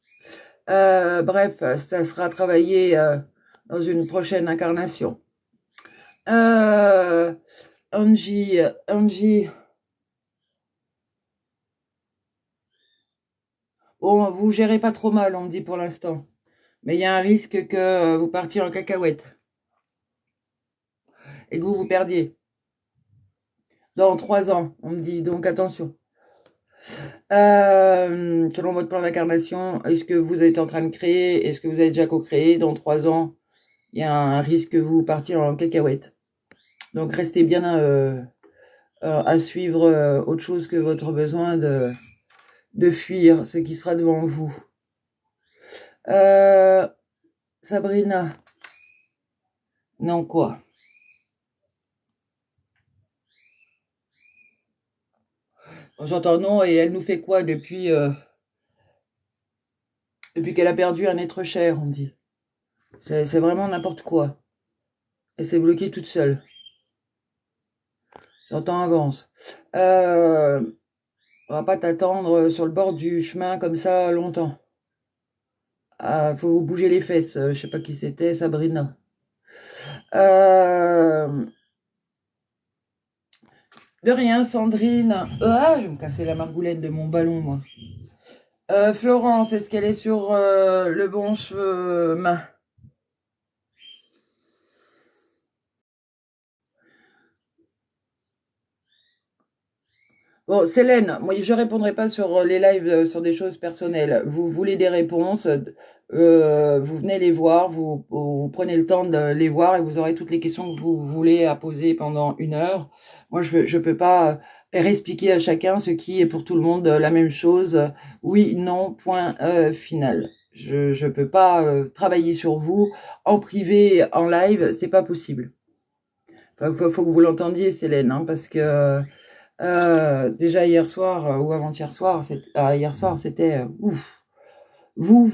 Bref, ça sera travaillé dans une prochaine incarnation. Euh, Angie, Bon, vous gérez pas trop mal, on me dit pour l'instant. Mais il y a un risque que vous partiez en cacahuète et que vous perdiez. Dans 3 ans, on me dit, donc attention. Selon votre plan d'incarnation, est-ce que vous êtes en train de créer? Est-ce que vous avez déjà co-créé? Dans 3 ans, il y a un risque que vous partiez en cacahuète. Donc restez bien à suivre autre chose que votre besoin de fuir ce qui sera devant vous. Sabrina. Non, quoi? J'entends non, et elle nous fait quoi depuis qu'elle a perdu un être cher, on dit. C'est vraiment n'importe quoi. Elle s'est bloquée toute seule. J'entends avance. On va pas t'attendre sur le bord du chemin comme ça longtemps. Ah, faut vous bouger les fesses. Je sais pas qui c'était, Sabrina. De rien, Sandrine. Ah, je vais me casser la margoulette de mon ballon, moi. Florence, est-ce qu'elle est sur le bon chemin? Bon, Célène, moi, je répondrai pas sur les lives sur des choses personnelles. Vous voulez des réponses, vous venez les voir, vous prenez le temps de les voir et vous aurez toutes les questions que vous voulez à poser pendant 1 heure. Moi, je peux pas réexpliquer à chacun ce qui est pour tout le monde la même chose. Oui, non, point final. Je peux pas travailler sur vous en privé, en live, c'est pas possible. Faut que vous l'entendiez, Célène, hein, parce que déjà hier soir ou avant-hier soir, hier soir, c'était ouf. Vous,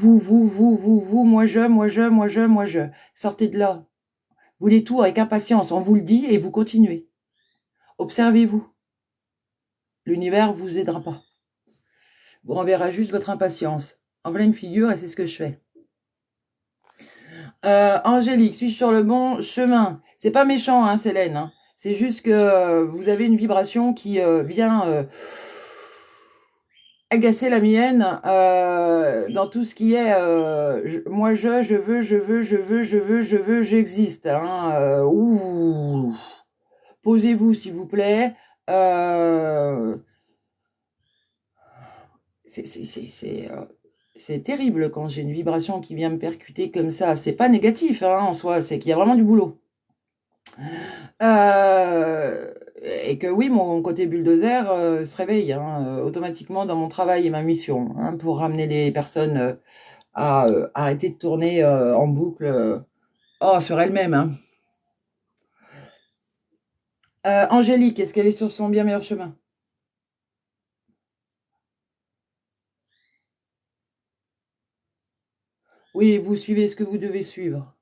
moi je. Sortez de là. Vous voulez tout avec impatience. On vous le dit et vous continuez. Observez-vous. L'univers vous aidera pas. Vous renverra juste votre impatience en pleine figure et c'est ce que je fais. Angélique, suis-je sur le bon chemin? C'est pas méchant, hein, Célène. Hein. C'est juste que vous avez une vibration qui vient agacer la mienne dans tout ce qui est moi je veux, j'existe. Hein, ouh. Posez-vous, s'il vous plaît. Euh, c'est terrible quand j'ai une vibration qui vient me percuter comme ça. C'est pas négatif hein, en soi, c'est qu'il y a vraiment du boulot. Et que oui, mon côté bulldozer se réveille hein, automatiquement dans mon travail et ma mission hein, pour ramener les personnes à arrêter de tourner en boucle sur elle-même. Hein. Angélique, est-ce qu'elle est sur son bien meilleur chemin? Oui, vous suivez ce que vous devez suivre.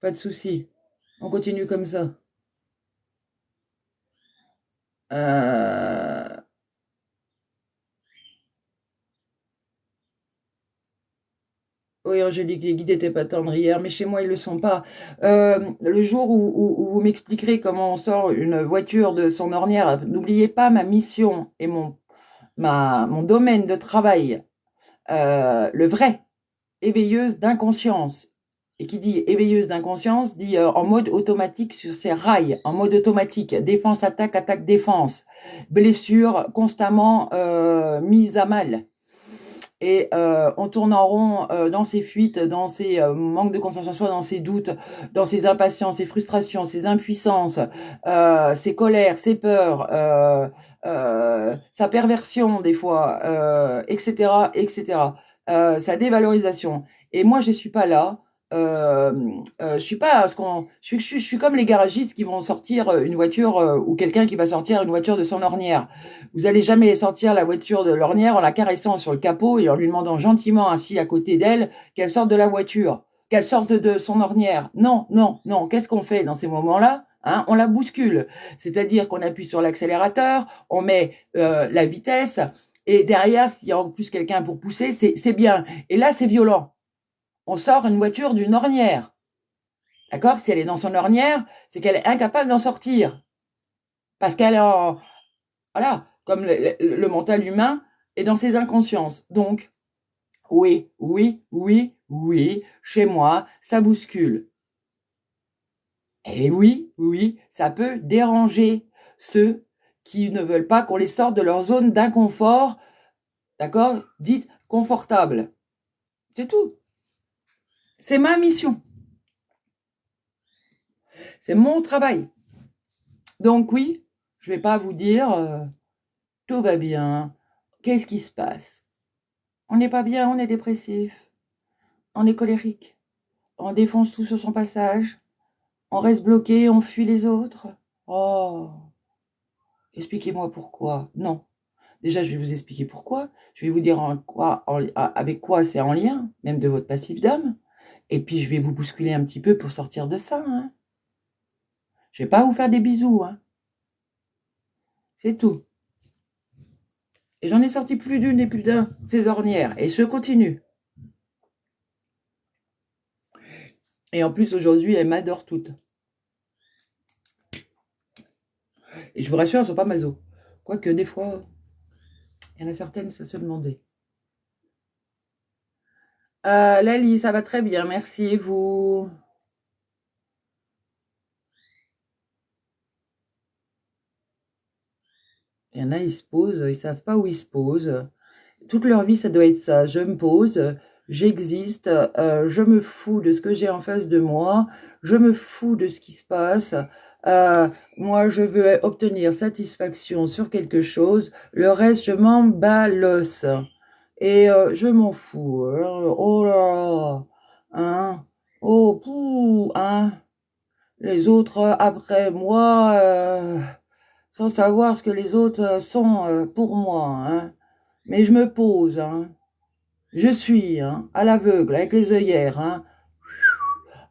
Pas de souci. On continue comme ça. Euh, Oui, Angélique, les guides n'étaient pas tendres hier, mais chez moi, ils ne le sont pas. Le jour où vous m'expliquerez comment on sort une voiture de son ornière, n'oubliez pas ma mission et mon domaine de travail, le vrai, éveilleuse d'inconscience. Et qui dit éveilleuse d'inconscience dit en mode automatique sur ses rails, en mode automatique, défense, attaque, attaque, défense, blessure constamment mise à mal. Et on tourne en rond dans ses fuites, dans ses manques de confiance en soi, dans ses doutes, dans ses impatiences, ses frustrations, ses impuissances, ses colères, ses peurs, sa perversion des fois, etc., etc. Sa dévalorisation. Et moi, je suis pas là. Je suis pas à ce qu'on. Je suis comme les garagistes qui vont sortir une voiture ou quelqu'un qui va sortir une voiture de son ornière. Vous allez jamais sortir la voiture de l'ornière en la caressant sur le capot et en lui demandant gentiment assis à côté d'elle qu'elle sorte de la voiture, qu'elle sorte de son ornière. Non, non, non. Qu'est-ce qu'on fait dans ces moments-là hein? On la bouscule. C'est-à-dire qu'on appuie sur l'accélérateur, on met la vitesse et derrière, s'il y a en plus quelqu'un pour pousser, c'est bien. Et là, c'est violent. On sort une voiture d'une ornière. D'accord? Si elle est dans son ornière, c'est qu'elle est incapable d'en sortir. Parce qu'elle est en, voilà, comme le mental humain et dans ses inconsciences. Donc, oui, oui, oui, oui, chez moi, ça bouscule. Et oui, oui, ça peut déranger ceux qui ne veulent pas qu'on les sorte de leur zone d'inconfort, d'accord, dite confortable. C'est tout. C'est ma mission. C'est mon travail. Donc oui, je ne vais pas vous dire tout va bien, qu'est-ce qui se passe. On n'est pas bien, on est dépressif, on est colérique, on défonce tout sur son passage, on reste bloqué, on fuit les autres. Oh, expliquez-moi pourquoi. Non. Déjà, je vais vous expliquer pourquoi. Je vais vous dire avec quoi c'est en lien, même de votre passif d'âme. Et puis, je vais vous bousculer un petit peu pour sortir de ça. Hein. Je vais pas vous faire des bisous. Hein. C'est tout. Et j'en ai sorti plus d'une et plus d'un, ces ornières. Et je continue. Et en plus, aujourd'hui, elles m'adorent toutes. Et je vous rassure, elles ne sont pas maso. Quoique, des fois, il y en a certaines, ça se demandait. Lali, ça va très bien, merci. Et vous? Il y en a, ils se posent, ils savent pas où ils se posent. Toute leur vie, ça doit être ça. Je me pose, j'existe, je me fous de ce que j'ai en face de moi, je me fous de ce qui se passe. Euh, Moi, je veux obtenir satisfaction sur quelque chose. Le reste, je m'en balosse. Et je m'en fous. Oh là, hein, oh, pouh, hein. Les autres après moi, sans savoir ce que les autres sont pour moi, hein. Mais je me pose, hein. Je suis, hein, à l'aveugle, avec les œillères, hein.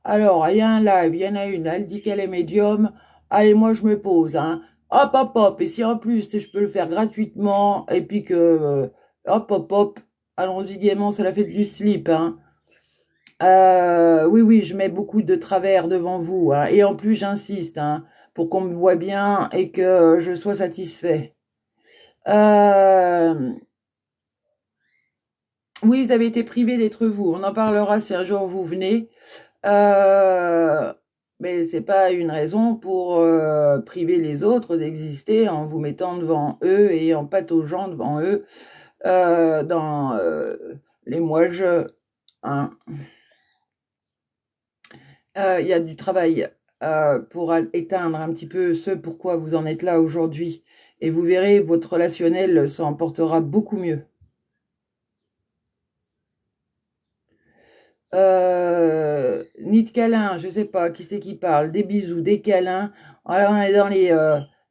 Alors, il y a un live, il y en a une, elle dit qu'elle est médium. Allez, moi, je me pose, hein. Hop, hop, hop. Et si en plus, je peux le faire gratuitement, et puis que, hop, hop, hop, allons-y gaiement, c'est la fête du slip, hein. Oui, oui, je mets beaucoup de travers devant vous, hein. Et en plus, j'insiste, hein, pour qu'on me voit bien et que je sois satisfait. Euh, Oui, vous avez été privé d'être vous. On en parlera si un jour vous venez. Euh, mais c'est pas une raison pour priver les autres d'exister en vous mettant devant eux et en pataugeant devant eux dans les moi-je. Hein. Il y a du travail pour éteindre un petit peu ce pourquoi vous en êtes là aujourd'hui. Et vous verrez, votre relationnel s'en portera beaucoup mieux. Ni de câlins, je sais pas qui c'est qui parle, des bisous, des câlins. Alors on est dans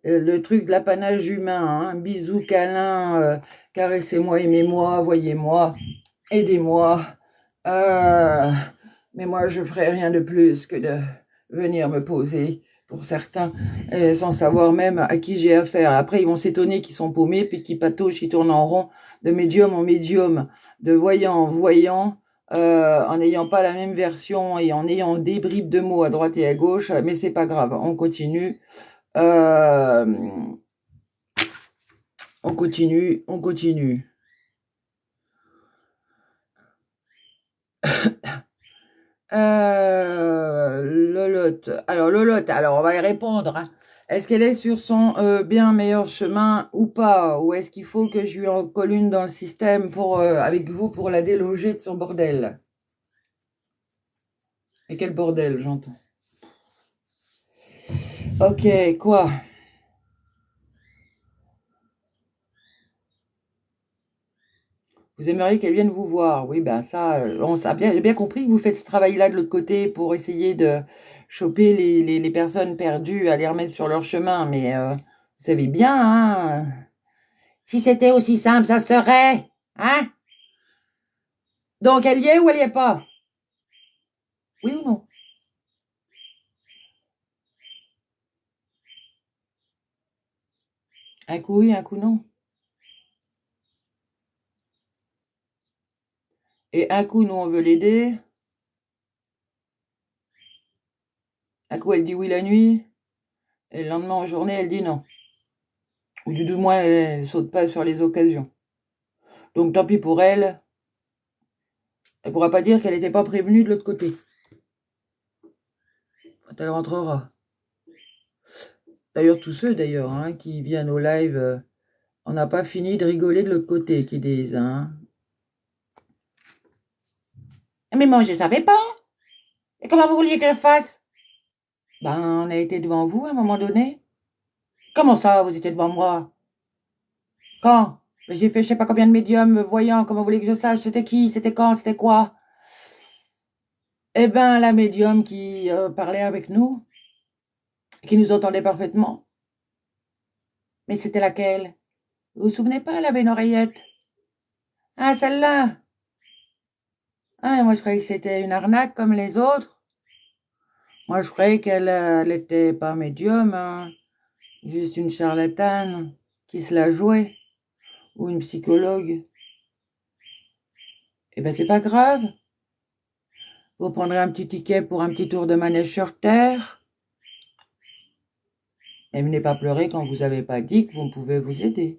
le truc de l'apanage humain, hein. Bisous, câlins, caressez-moi, aimez-moi, voyez-moi, aidez-moi. Euh, mais moi, je ferai rien de plus que de venir me poser pour certains, sans savoir même à qui j'ai affaire. Après, ils vont s'étonner qu'ils sont paumés, puis qu'ils pataugent, qu'ils tournent en rond, de médium en médium, de voyant en voyant, en n'ayant pas la même version et en ayant des bribes de mots à droite et à gauche, mais c'est pas grave, on continue. Euh, on continue, on continue. Lolotte. Alors, Lolotte, alors on va y répondre. Hein. Est-ce qu'elle est sur son bien meilleur chemin ou pas? Ou est-ce qu'il faut que je lui en colle une dans le système pour, avec vous pour la déloger de son bordel? Et quel bordel, j'entends. Ok, quoi? Vous aimeriez qu'elle vienne vous voir? Oui, ben ça, j'ai bien compris que vous faites ce travail-là de l'autre côté pour essayer de choper les personnes perdues, à les remettre sur leur chemin. Mais vous savez bien, hein? Si c'était aussi simple, ça serait. Hein? Donc, elle y est ou elle y est pas? Oui ou non? Un coup oui, un coup non. Et un coup, nous, on veut l'aider. Un coup, elle dit oui la nuit. Et le lendemain, en journée, elle dit non. Ou du moins, elle saute pas sur les occasions. Donc tant pis pour elle. Elle pourra pas dire qu'elle n'était pas prévenue de l'autre côté. Quand elle rentrera. D'ailleurs, tous ceux hein, qui viennent au live, on n'a pas fini de rigoler de l'autre côté, qui disent. Hein. Mais moi, je ne savais pas. Et comment vous vouliez que je fasse? Ben, on a été devant vous à un moment donné. Comment ça, vous étiez devant moi? Quand? Ben, j'ai fait je sais pas combien de médiums voyants. Comment vous voulez que je sache? C'était qui? C'était quand? C'était quoi? Eh ben, la médium qui parlait avec nous, qui nous entendait parfaitement. Mais c'était laquelle? Vous vous souvenez pas, elle avait une oreillette? Ah, celle-là. Ah, mais moi, je croyais que c'était une arnaque comme les autres. Moi, je croyais qu'elle était pas médium, hein, juste une charlatane qui se la jouait, ou une psychologue. Eh ben, c'est pas grave. Vous prendrez un petit ticket pour un petit tour de manège sur Terre. Et venez pas pleurer quand vous avez pas dit que vous pouvez vous aider.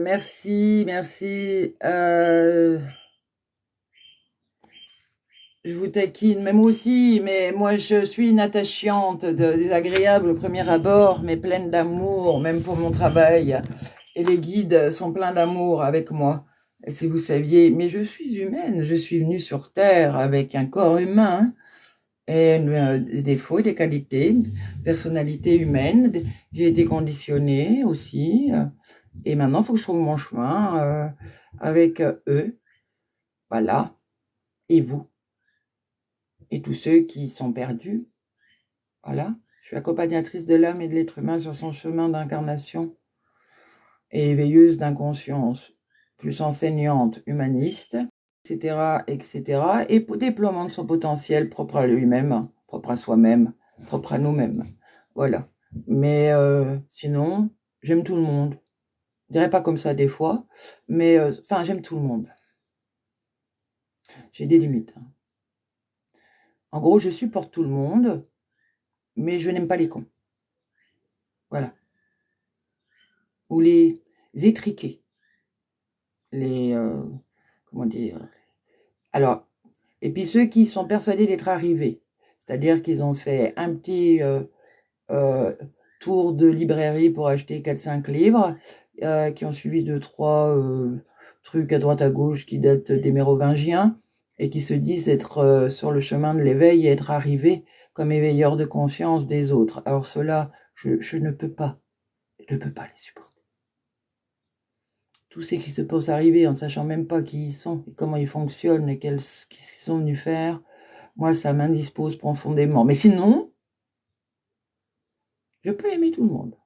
Merci, merci. Je vous taquine, mais moi aussi, mais moi je suis une attachante, désagréable au premier abord, mais pleine d'amour, même pour mon travail. Et les guides sont pleins d'amour avec moi. Et si vous saviez, mais je suis humaine, je suis venue sur Terre avec un corps humain, et des défauts et des qualités, une personnalité humaine. J'ai été conditionnée aussi, et maintenant il faut que je trouve mon chemin avec eux. Voilà. Et vous. Et tous ceux qui sont perdus. Voilà. Je suis accompagnatrice de l'âme et de l'être humain sur son chemin d'incarnation et éveilleuse d'inconscience, plus enseignante, humaniste, etc., etc., et pour déploiement de son potentiel propre à lui-même, propre à soi-même, propre à nous-mêmes. Voilà. Mais sinon, j'aime tout le monde. Je dirais pas comme ça des fois, mais enfin, j'aime tout le monde. J'ai des limites. Hein. En gros, je supporte tout le monde, mais je n'aime pas les cons. Voilà. Ou les étriqués. Les comment dire? Alors, et puis ceux qui sont persuadés d'être arrivés, c'est-à-dire qu'ils ont fait un petit tour de librairie pour acheter 4-5 livres, qui ont suivi 2-3 trucs à droite à gauche qui datent des Mérovingiens, et qui se disent être sur le chemin de l'éveil et être arrivés comme éveilleurs de conscience des autres. Alors ceux-là, je ne peux pas les supporter. Tous ceux qui se pensent arriver en ne sachant même pas qui ils sont, et comment ils fonctionnent, et qu'est-ce qu'ils sont venus faire, moi, ça m'indispose profondément. Mais sinon, je peux aimer tout le monde.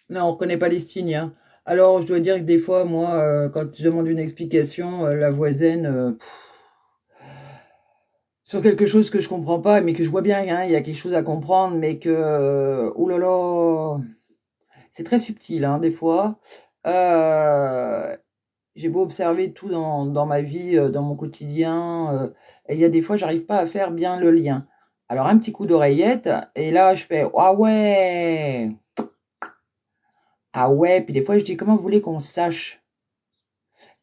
Non, on ne reconnaît pas les signes. Hein. Alors, je dois dire que des fois, moi, quand je demande une explication, la voisine, sur quelque chose que je comprends pas, mais que je vois bien, hein, il y a quelque chose à comprendre, mais que, oh là là, c'est très subtil, hein, des fois. J'ai beau observer tout dans ma vie, dans mon quotidien, et il y a des fois, j'arrive pas à faire bien le lien. Alors, un petit coup d'oreillette, et là, je fais, ah ouais, ah ouais, puis des fois, je dis, comment vous voulez qu'on sache?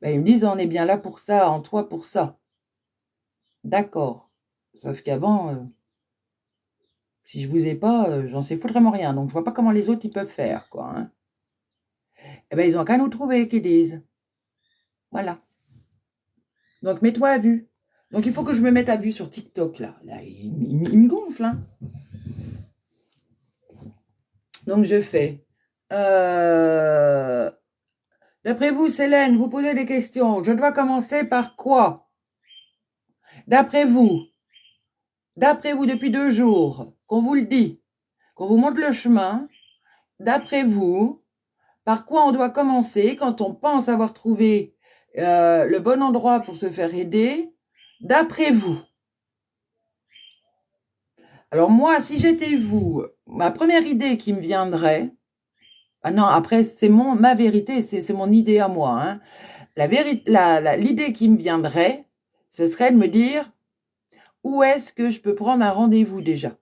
Ben, ils me disent, on est bien là pour ça, en toi pour ça. D'accord. Sauf qu'avant, si je vous ai pas, j'en sais foutrement rien. Donc, je vois pas comment les autres, ils peuvent faire, quoi. Hein. Eh ben, ils ont qu'à nous trouver, qu'ils disent. Voilà. Donc, mets-toi à vue. Donc, il faut que je me mette à vue sur TikTok, là. Là, il me gonfle, hein. Donc, je fais. D'après vous, Célène, vous posez des questions. Je dois commencer par quoi? D'après vous, depuis 2 jours, qu'on vous le dit, qu'on vous montre le chemin, d'après vous, par quoi on doit commencer quand on pense avoir trouvé le bon endroit pour se faire aider, d'après vous? Alors moi, si j'étais vous, ma première idée qui me viendrait, ah non, après c'est ma vérité, c'est mon idée à moi, hein. L'idée qui me viendrait, ce serait de me dire où est-ce que je peux prendre un rendez-vous déjà.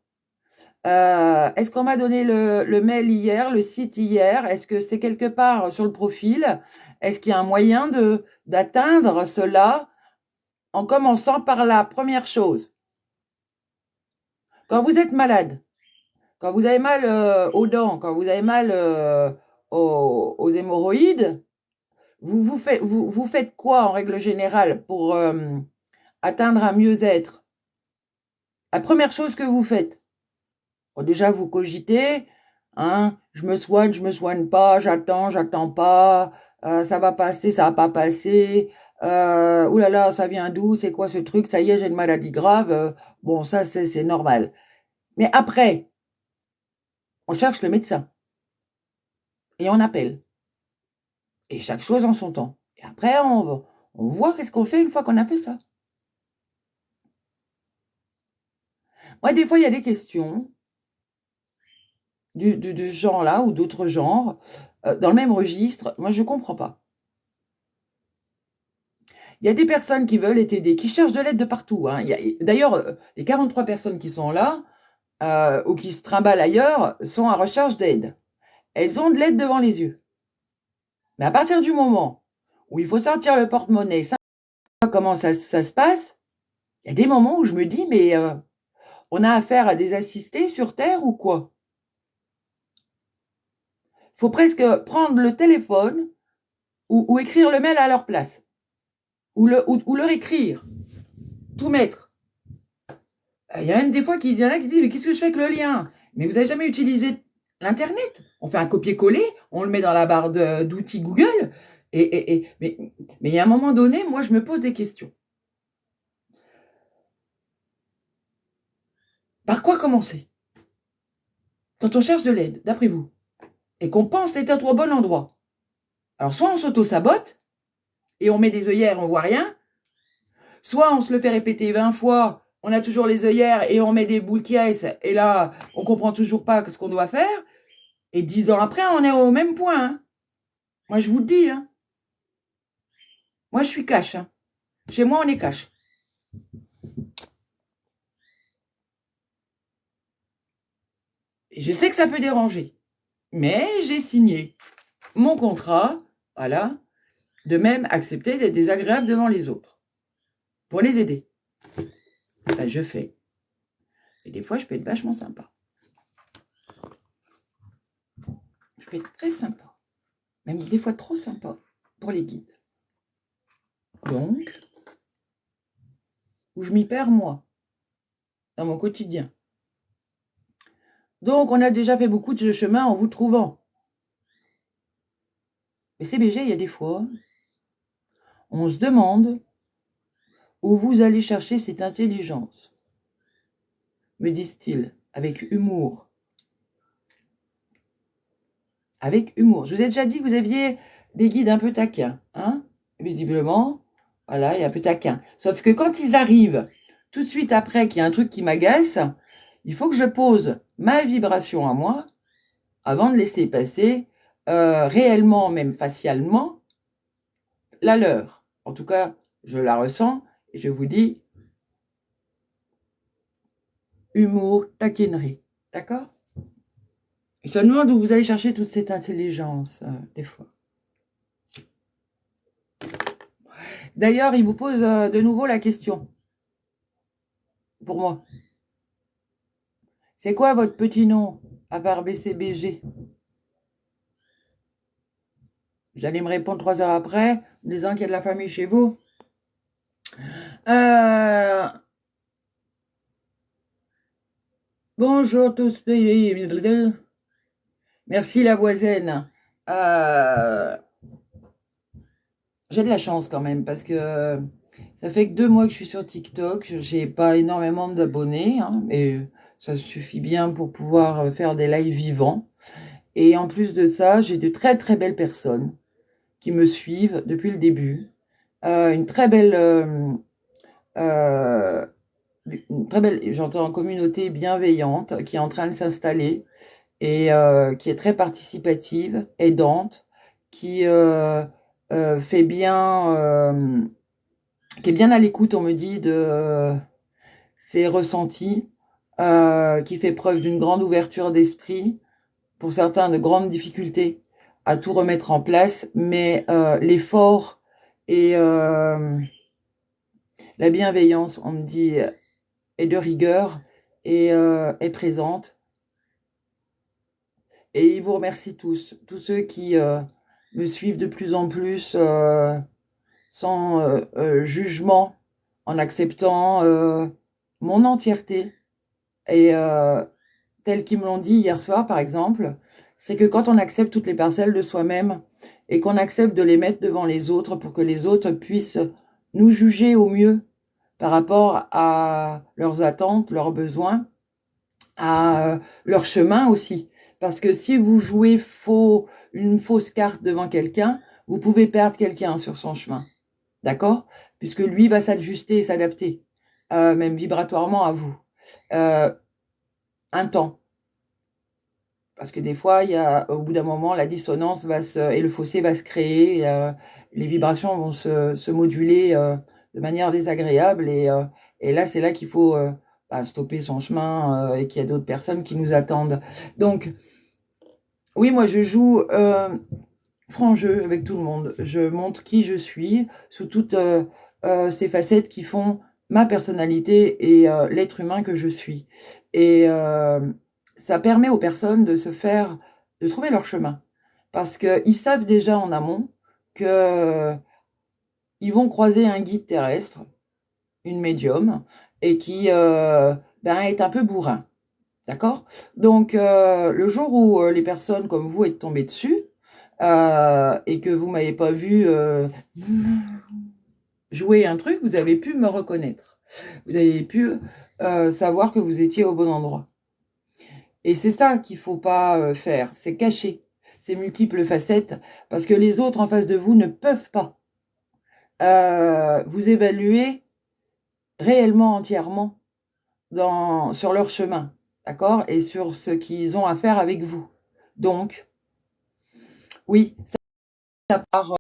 Est-ce qu'on m'a donné le mail hier, le site hier? Est-ce que c'est quelque part sur le profil? Est-ce qu'il y a un moyen d'atteindre cela en commençant par la première chose? Quand vous êtes malade, quand vous avez mal aux dents, quand vous avez mal aux hémorroïdes, vous faites quoi en règle générale pour atteindre un mieux-être? La première chose que vous faites, bon, déjà vous cogitez, hein, je me soigne pas, j'attends pas, ça va passer, ça va pas passer, oulala, ça vient d'où, c'est quoi ce truc, ça y est, j'ai une maladie grave, bon, ça c'est normal. Mais après, on cherche le médecin et on appelle. Et chaque chose en son temps. Et après, on voit qu'est-ce qu'on fait une fois qu'on a fait ça. Moi, des fois, il y a des questions du genre-là ou d'autres genres dans le même registre. Moi, je ne comprends pas. Il y a des personnes qui veulent être aidées, qui cherchent de l'aide de partout. Hein. D'ailleurs, les 43 personnes qui sont là ou qui se trimballent ailleurs sont en recherche d'aide. Elles ont de l'aide devant les yeux. Mais à partir du moment où il faut sortir le porte-monnaie, ça, comment ça se passe, il y a des moments où je me dis, mais on a affaire à des assistés sur Terre ou quoi? Faut presque prendre le téléphone ou écrire le mail à leur place. Ou leur écrire. Tout mettre. Il y a même des fois qu'il y en a qui disent, mais qu'est-ce que je fais avec le lien? Mais vous n'avez jamais utilisé l'Internet? On fait un copier-coller, on le met dans la barre d'outils Google. Mais il y a un moment donné, moi, je me pose des questions. Par quoi commencer? Quand on cherche de l'aide, d'après vous, et qu'on pense être au bon endroit. Alors, soit on s'auto-sabote, et on met des œillères, on voit rien, soit on se le fait répéter 20 fois, on a toujours les œillères et on met des boules qui aissent, et là, on comprend toujours pas ce qu'on doit faire, et 10 ans après, on est au même point. Hein. Moi, je vous le dis. Hein. Moi, je suis cash. Hein. Chez moi, on est cash. Et je sais que ça peut déranger, mais j'ai signé mon contrat, voilà, de même accepter d'être désagréable devant les autres, pour les aider. Ben, je fais. Et des fois, je peux être vachement sympa. Je peux être très sympa. Même des fois trop sympa pour les guides. Donc, où je m'y perds moi, dans mon quotidien. Donc, on a déjà fait beaucoup de chemin en vous trouvant. Mais CBG, il y a des fois, on se demande où vous allez chercher cette intelligence, me disent-ils, avec humour. Avec humour. Je vous ai déjà dit que vous aviez des guides un peu taquins, hein? Visiblement, voilà, il est un peu taquin. Sauf que quand ils arrivent, tout de suite après qu'il y a un truc qui m'agace, il faut que je pose ma vibration à moi avant de laisser passer réellement, même facialement, la leur. En tout cas, je la ressens et je vous dis humour, taquinerie. D'accord? Il se demande où vous allez chercher toute cette intelligence, des fois. D'ailleurs, il vous pose de nouveau la question. Pour moi. C'est quoi votre petit nom, à part BCBG? Vous allez me répondre 3 heures après, disant qu'il y a de la famille chez vous. Bonjour tous. Merci la voisine. J'ai de la chance quand même parce que ça fait que 2 mois que je suis sur TikTok. J'ai pas énormément d'abonnés, hein, mais ça suffit bien pour pouvoir faire des lives vivants. Et en plus de ça, j'ai de très très belles personnes qui me suivent depuis le début. Une très belle, j'entends, communauté bienveillante qui est en train de s'installer et qui est très participative, aidante, qui fait bien qui est bien à l'écoute, on me dit, de ses ressentis, qui fait preuve d'une grande ouverture d'esprit, pour certains de grandes difficultés à tout remettre en place, mais l'effort et la bienveillance, on me dit, est de rigueur et est présente. Et ils vous remercient tous ceux qui me suivent de plus en plus sans jugement, en acceptant mon entièreté. Et tel qu'ils me l'ont dit hier soir, par exemple, c'est que quand on accepte toutes les parcelles de soi-même et qu'on accepte de les mettre devant les autres pour que les autres puissent nous juger au mieux par rapport à leurs attentes, leurs besoins, à leur chemin aussi. Parce que si vous jouez une fausse carte devant quelqu'un, vous pouvez perdre quelqu'un sur son chemin. D'accord? Puisque lui va s'ajuster et s'adapter, même vibratoirement à vous. Un temps. Parce que des fois, au bout d'un moment, la dissonance et le fossé va se créer, les vibrations vont se moduler de manière désagréable. Et là, c'est là qu'il faut stopper son chemin et qu'il y a d'autres personnes qui nous attendent. Donc, oui, moi, je joue franc jeu avec tout le monde. Je montre qui je suis sous toutes ces facettes qui font ma personnalité et l'être humain que je suis. Et ça permet aux personnes de trouver leur chemin. Parce qu'ils savent déjà en amont que ils vont croiser un guide terrestre, une médium, et qui est un peu bourrin. D'accord? Donc, le jour où les personnes comme vous êtes tombées dessus, et que vous m'avez pas vu jouer un truc, vous avez pu me reconnaître. Vous avez pu savoir que vous étiez au bon endroit. Et c'est ça qu'il faut pas faire, c'est cacher ces multiples facettes, parce que les autres en face de vous ne peuvent pas vous évaluer réellement, entièrement, sur leur chemin, d'accord? Et sur ce qu'ils ont à faire avec vous. Donc, oui, ça part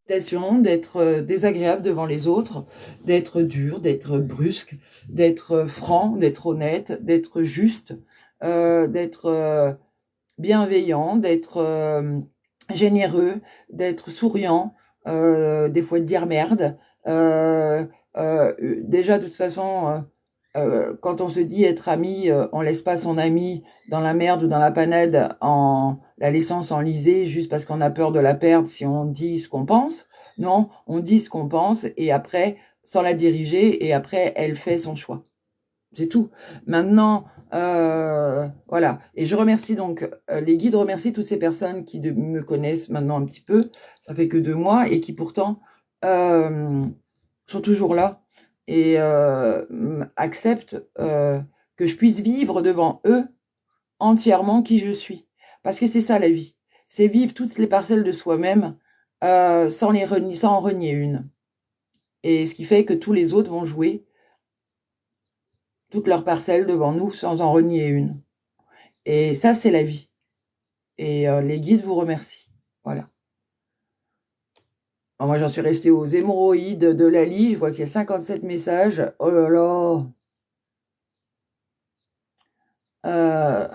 d'être désagréable devant les autres, d'être dur, d'être brusque, d'être franc, d'être honnête, d'être juste, d'être bienveillant, d'être généreux, d'être souriant, des fois de dire merde. Euh, Déjà, de toute façon, quand on se dit être ami, on laisse pas son ami dans la merde ou dans la panade en la laissant s'enliser juste parce qu'on a peur de la perdre si on dit ce qu'on pense. Non, on dit ce qu'on pense et après, sans la diriger, et après, elle fait son choix. C'est tout. Maintenant, voilà. Et je remercie donc, les guides remercient toutes ces personnes qui me connaissent maintenant un petit peu. Ça fait que 2 mois et qui pourtant sont toujours là et acceptent que je puisse vivre devant eux entièrement qui je suis. Parce que c'est ça la vie. C'est vivre toutes les parcelles de soi-même sans en renier une. Et ce qui fait que tous les autres vont jouer toutes leurs parcelles devant nous sans en renier une. Et ça, c'est la vie. Et les guides vous remercient. Voilà. Alors moi, j'en suis restée aux hémorroïdes de Lali. Je vois qu'il y a 57 messages. Oh là là. Euh,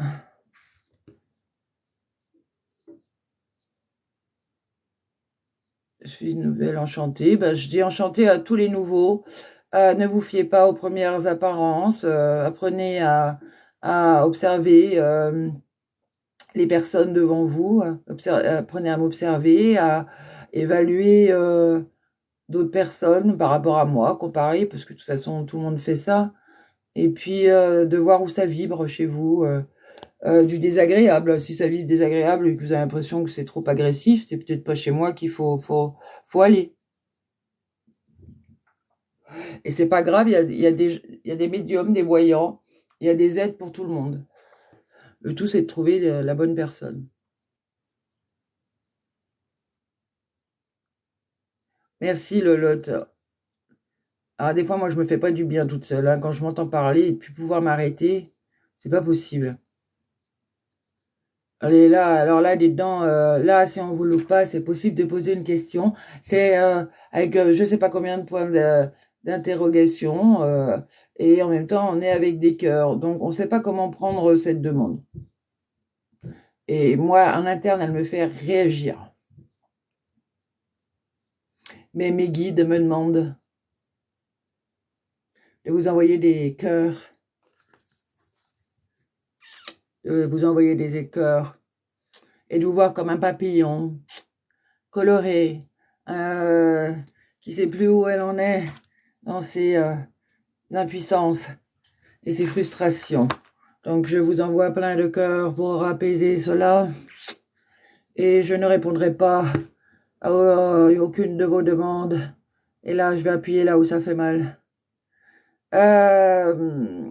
je suis une nouvelle enchantée. Ben, je dis enchantée à tous les nouveaux. Ne vous fiez pas aux premières apparences. Apprenez à observer les personnes devant vous. Apprenez à m'observer, à évaluer d'autres personnes par rapport à moi, comparer, parce que de toute façon, tout le monde fait ça. Et puis, de voir où ça vibre chez vous, du désagréable. Si ça vibre désagréable et que vous avez l'impression que c'est trop agressif, c'est peut-être pas chez moi qu'il faut aller. Et c'est pas grave, il y a des médiums, des voyants, il y a des aides pour tout le monde. Le tout, c'est de trouver la bonne personne. Merci, Lolotte. Alors, des fois, moi, je me fais pas du bien toute seule, hein. Quand je m'entends parler et de plus pouvoir m'arrêter, c'est pas possible. Allez, là, alors là, dedans, là, si on vous loupe pas, c'est possible de poser une question. C'est avec je sais pas combien de points d'interrogation, et en même temps, on est avec des cœurs. Donc, on sait pas comment prendre cette demande. Et moi, en interne, elle me fait réagir. Mais mes guides me demandent de vous envoyer des cœurs, de vous envoyer des écœurs, et de vous voir comme un papillon, coloré, euh, qui sait plus où elle en est dans ses impuissances et ses frustrations. Donc je vous envoie plein de cœurs pour apaiser cela, et je ne répondrai pas à aucune de vos demandes. Et là, je vais appuyer là où ça fait mal. Euh,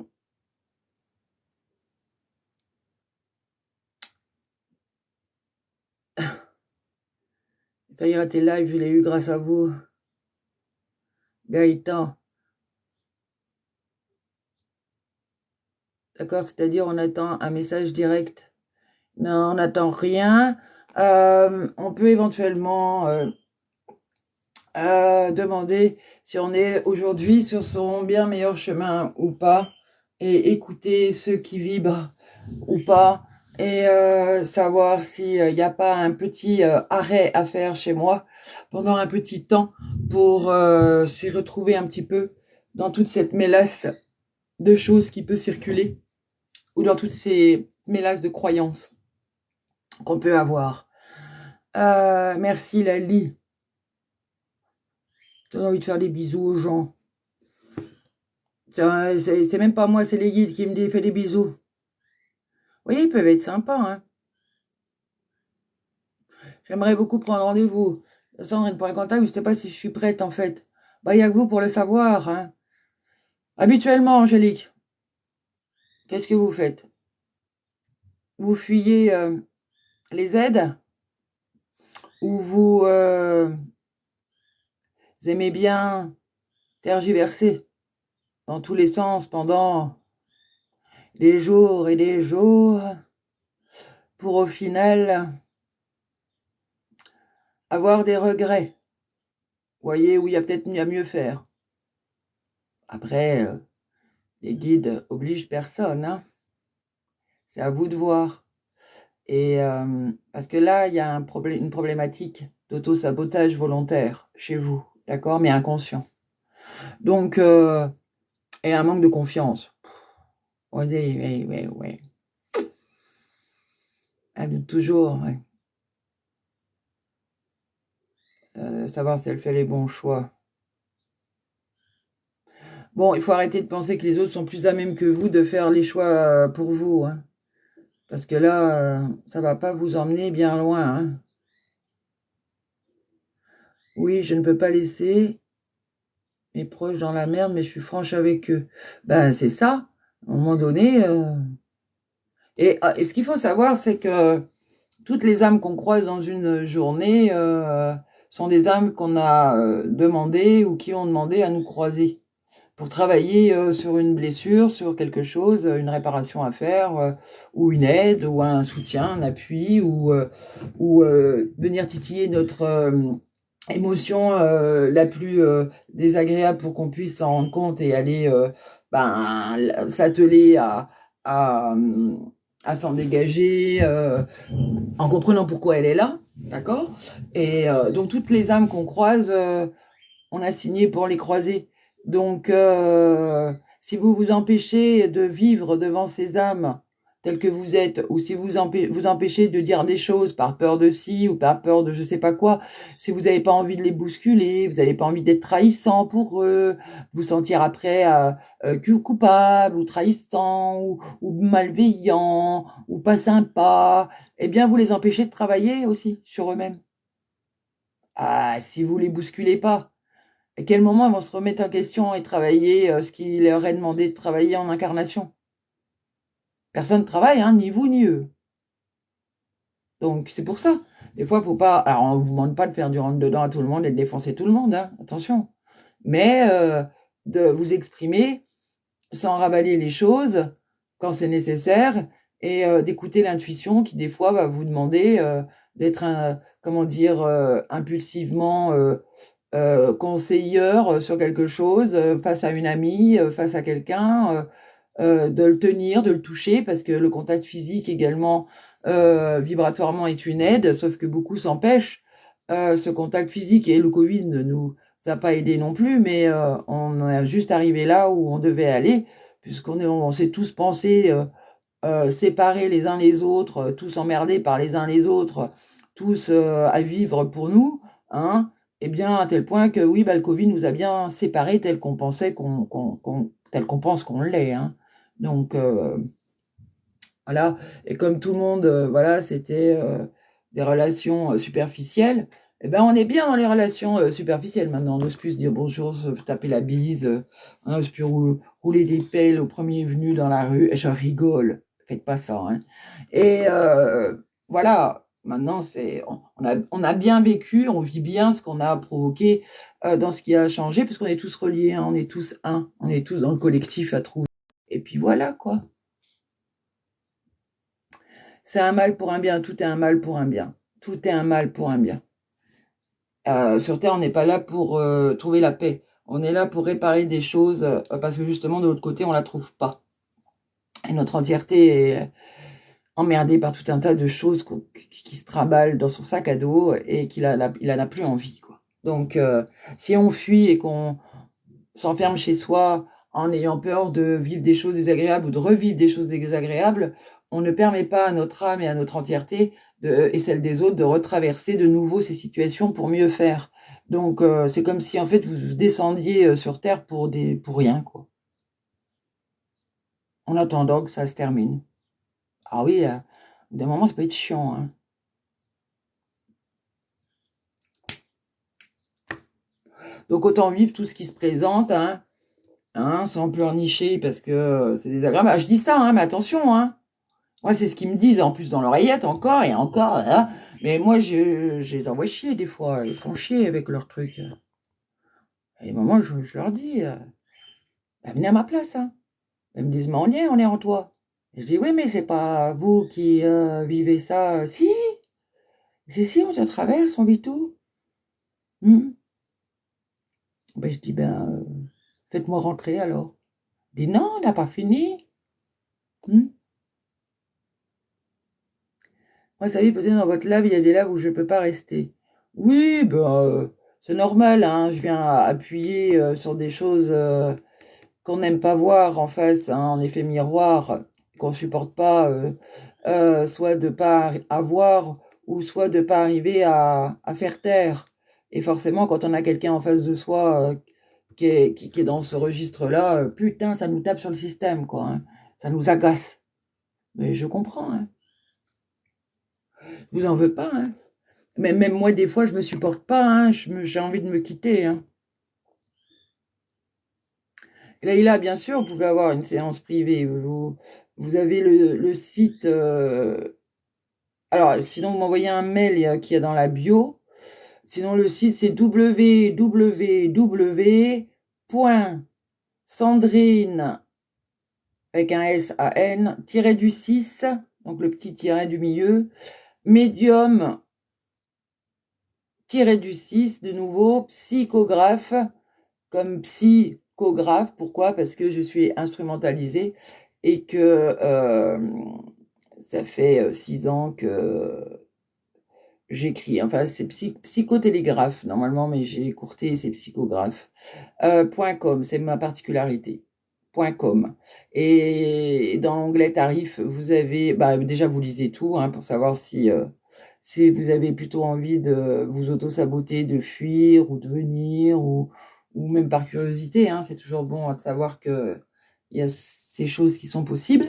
J'ai failli rater live, je l'ai eu grâce à vous, Gaëtan. D'accord, c'est-à-dire on attend un message direct. Non, on n'attend rien. On peut éventuellement demander si on est aujourd'hui sur son bien meilleur chemin ou pas, et écouter ceux qui vibrent ou pas, et savoir s'il n'y a pas un petit arrêt à faire chez moi pendant un petit temps pour s'y retrouver un petit peu dans toute cette mélasse de choses qui peut circuler, ou dans toutes ces mélasses de croyances qu'on peut avoir. Merci Lali. J'ai envie de faire des bisous aux gens. C'est même pas moi, c'est les guides qui me disent fais des bisous. Oui, ils peuvent être sympas, hein. J'aimerais beaucoup prendre rendez-vous. Sandrine pourrait contact, mais je sais pas si je suis prête en fait. Bah, il y a que vous pour le savoir, hein. Habituellement, Angélique, qu'est-ce que vous faites? Vous fuyez les aides, ou vous aimez bien tergiverser dans tous les sens pendant des jours et des jours pour au final avoir des regrets? Voyez où il y a peut-être à mieux faire. Après, les guides obligent personne, hein. C'est à vous de voir. Et parce que là, il y a une problématique d'auto-sabotage volontaire chez vous, d'accord, mais inconscient. Donc, et un manque de confiance. On dit, oui, oui, oui. Elle doute toujours, ouais. Savoir si elle fait les bons choix. Bon, il faut arrêter de penser que les autres sont plus à même que vous de faire les choix pour vous, hein. Parce que là, ça va pas vous emmener bien loin, hein. Oui, je ne peux pas laisser mes proches dans la merde, mais je suis franche avec eux. Ben, c'est ça. À un moment donné. Et ce qu'il faut savoir, c'est que toutes les âmes qu'on croise dans une journée sont des âmes qu'on a demandé, ou qui ont demandé à nous croiser pour travailler sur une blessure, sur quelque chose, une réparation à faire, ou une aide, ou un soutien, un appui, ou venir titiller notre émotion la plus désagréable pour qu'on puisse s'en rendre compte et aller s'atteler à, à s'en dégager en comprenant pourquoi elle est là, d'accord? Et donc toutes les âmes qu'on croise, on a signé pour les croiser. Donc si vous vous empêchez de vivre devant ces âmes telles que vous êtes, ou si vous empêchez de dire des choses par peur de ci ou par peur de je sais pas quoi, si vous n'avez pas envie de les bousculer, vous n'avez pas envie d'être trahissant pour eux, vous sentir après coupable ou trahissant ou malveillant ou pas sympa, eh bien vous les empêchez de travailler aussi sur eux-mêmes. Ah, si vous les bousculez pas, à quel moment ils vont se remettre en question et travailler ce qui leur est demandé de travailler en incarnation? Personne ne travaille, hein, ni vous ni eux. Donc c'est pour ça. Des fois, faut pas. Alors, on vous demande pas de faire du rentre-dedans à tout le monde et de défoncer tout le monde, hein, attention. Mais de vous exprimer sans ravaler les choses quand c'est nécessaire, et d'écouter l'intuition qui, des fois, va vous demander d'être, comment dire, impulsivement conseilleur sur quelque chose, face à une amie, face à quelqu'un, de le tenir, de le toucher, parce que le contact physique également, vibratoirement est une aide, sauf que beaucoup s'empêchent ce contact physique, et le Covid ne nous a pas aidé non plus, mais on est juste arrivé là où on devait aller, on s'est tous pensés séparés les uns les autres, tous emmerdés par les uns les autres, tous à vivre pour nous, hein, et bien à tel point que oui, bah, le Covid nous a bien séparés tel qu'on pensait tel qu'on pense qu'on l'est, hein. Donc voilà, et comme tout le monde, voilà, c'était des relations superficielles, eh ben on est bien dans les relations superficielles maintenant. On n'ose plus se dire bonjour, se taper la bise, on n'ose plus rouler des pelles au premier venu dans la rue. Et je rigole, faites pas ça, hein. Et voilà, maintenant on a bien vécu, on vit bien ce qu'on a provoqué dans ce qui a changé, parce qu'on est tous reliés, hein, on est tous un, on est tous dans le collectif à trouver. Et puis voilà quoi. C'est un mal pour un bien, tout est un mal pour un bien. Tout est un mal pour un bien. Sur Terre, on n'est pas là pour trouver la paix. On est là pour réparer des choses, parce que justement, de l'autre côté, on la trouve pas. Et notre entièreté est emmerdée par tout un tas de choses qui se traballent dans son sac à dos et il en a plus envie, quoi. Donc, si on fuit et qu'on s'enferme chez soi en ayant peur de vivre des choses désagréables ou de revivre des choses désagréables, on ne permet pas à notre âme et à notre entièreté et celle des autres de retraverser de nouveau ces situations pour mieux faire. Donc c'est comme si en fait vous descendiez sur Terre pour rien, quoi. En attendant que ça se termine. Ah oui, d'un moment ça peut être chiant, hein. Donc autant vivre tout ce qui se présente, hein, sans pleurnicher parce que c'est désagréable. Ah, je dis ça, hein, mais attention, hein. Moi, c'est ce qu'ils me disent, en plus dans l'oreillette, encore et encore, hein. Mais moi, je les envoie chier des fois. Ils font chier avec leurs trucs. Et des moments, je leur dis, bah, venez à ma place, hein. Ils me disent, mais on est en toi. Et je dis, oui, mais c'est pas vous qui vivez ça. Si, si, on se traverse, on vit tout. Hmm. Ben, je dis, ben, faites-moi rentrer alors. Il dit, non, on n'a pas fini. Hmm. Moi, ça vie, peut-être dans votre lave, il y a des laves où je ne peux pas rester. Oui, ben, c'est normal, hein. Je viens appuyer sur des choses qu'on n'aime pas voir en face, hein, en effet miroir, qu'on supporte pas, soit de pas avoir, ou soit de pas arriver à faire taire. Et forcément, quand on a quelqu'un en face de soi qui est dans ce registre-là, putain, ça nous tape sur le système, quoi, hein. Ça nous agace. Mais je comprends, hein. Je vous en veux pas, hein. Mais même moi, des fois, je me supporte pas, hein. J'ai envie de me quitter, hein. Leïla, bien sûr, vous pouvez avoir une séance privée. Vous avez le site. Alors, sinon, vous m'envoyez un mail qui est dans la bio. Sinon, le site, c'est www.sandrine, avec un S-A-N, tiré du 6, donc le petit tiret du milieu, médium, tiré du 6, de nouveau, psychographe, comme psychographe. Pourquoi? Parce que je suis instrumentalisée et que ça fait 6 ans que j'écris. Enfin, c'est psychotélégraphe normalement, mais j'ai écourté, c'est psychographe. .com, c'est ma particularité. .com. Et dans l'onglet tarif, vous avez, bah, déjà vous lisez tout, hein, pour savoir si vous avez plutôt envie de vous auto-saboter, de fuir ou de venir, ou même par curiosité, hein. C'est toujours bon de savoir que il y a ces choses qui sont possibles.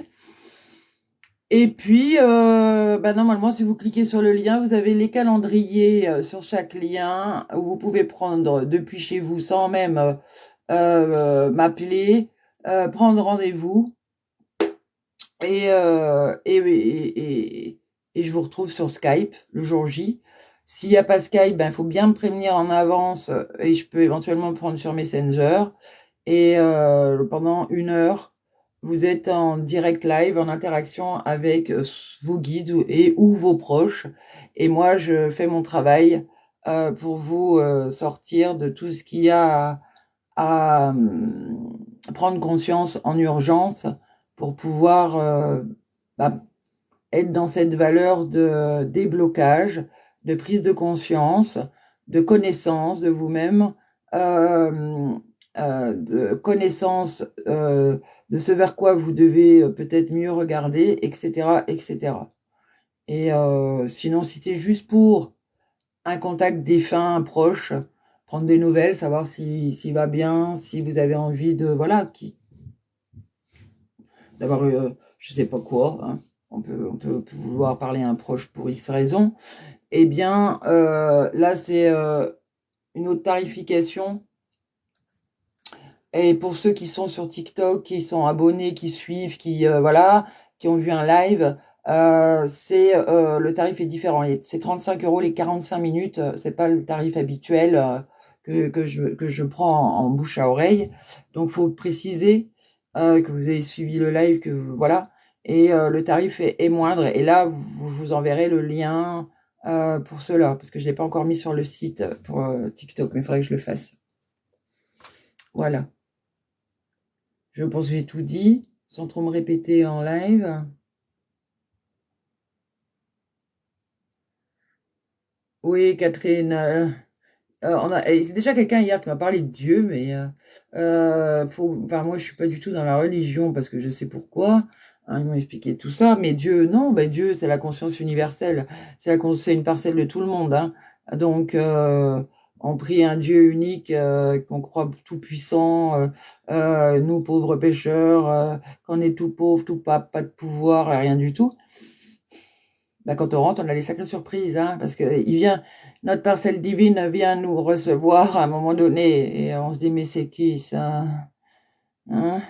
Et puis, bah, normalement, si vous cliquez sur le lien, vous avez les calendriers sur chaque lien où vous pouvez prendre depuis chez vous sans même m'appeler, prendre rendez-vous. Et je vous retrouve sur Skype le jour J. S'il n'y a pas Skype, ben, il faut bien me prévenir en avance et je peux éventuellement me prendre sur Messenger. Et pendant 1 heure, vous êtes en direct live, en interaction avec vos guides ou vos proches. Et moi, je fais mon travail pour vous sortir de tout ce qu'il y a à prendre conscience en urgence pour pouvoir bah, être dans cette valeur de déblocage, de prise de conscience, de connaissance de vous-même, euh, de connaissance de ce vers quoi vous devez peut-être mieux regarder, etc., etc. Et sinon, si c'est juste pour un contact défunt, proche, prendre des nouvelles, savoir s'il va bien, si vous avez envie de, voilà, d'avoir, je sais pas quoi, hein. On peut vouloir parler à un proche pour X raisons. Eh bien, là, c'est une autre tarification. Et pour ceux qui sont sur TikTok, qui sont abonnés, qui suivent, voilà, qui ont vu un live, le tarif est différent. C'est 35 € les 45 minutes. C'est pas le tarif habituel que je prends en bouche à oreille. Donc, faut préciser que vous avez suivi le live, voilà. Et le tarif est moindre. Et là, je vous enverrai le lien pour cela, parce que je l'ai pas encore mis sur le site pour TikTok, mais il faudrait que je le fasse. Voilà. Je pense que j'ai tout dit, sans trop me répéter en live. Oui, Catherine, c'est déjà quelqu'un hier qui m'a parlé de Dieu, mais enfin, moi, je suis pas du tout dans la religion parce que je sais pourquoi. Hein, ils m'ont expliqué tout ça, mais Dieu, non, ben Dieu, c'est la conscience universelle, c'est une parcelle de tout le monde. Hein. Donc, on prie un Dieu unique, qu'on croit tout puissant, nous pauvres pécheurs, qu'on est tout pauvre, tout pas de pouvoir, rien du tout. Bah, quand on rentre, on a des sacrées surprises, hein, parce que notre parcelle divine vient nous recevoir à un moment donné, et on se dit, mais c'est qui ça? Hein?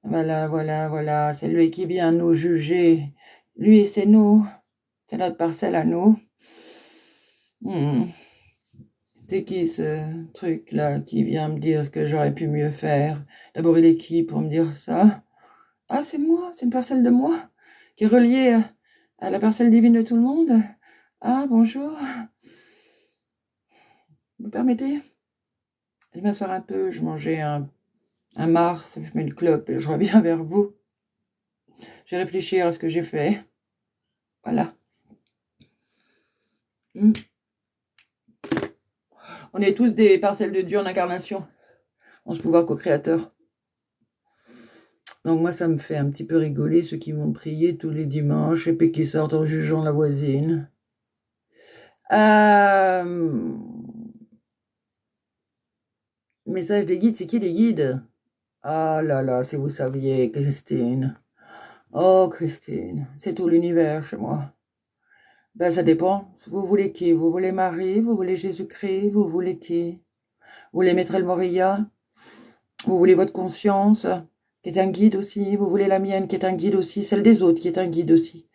Voilà, voilà, voilà, c'est lui qui vient nous juger. Lui, c'est nous, c'est notre parcelle à nous. Hmm. C'est qui ce truc-là qui vient me dire que j'aurais pu mieux faire? D'abord, il est qui pour me dire ça? Ah, c'est moi, c'est une parcelle de moi, qui est reliée à la parcelle divine de tout le monde. Ah, bonjour, vous permettez? Je vais m'asseoir un peu, je mangeais un Mars, je mets une clope et je reviens vers vous. Je vais réfléchir à ce que j'ai fait. Voilà. On est tous des parcelles de Dieu en incarnation, en ce pouvoir co-créateur. Donc moi, ça me fait un petit peu rigoler ceux qui vont prier tous les dimanches et puis qui sortent en jugeant la voisine. Message des guides, c'est qui les guides? Ah là là, si vous saviez, Christine. Oh, Christine, c'est tout l'univers chez moi. Ben, ça dépend. Vous voulez qui? Vous voulez Marie? Vous voulez Jésus-Christ? Vous voulez qui? Vous voulez Maître El Morilla? Vous voulez votre conscience, qui est un guide aussi? Vous voulez la mienne, qui est un guide aussi? Celle des autres, qui est un guide aussi?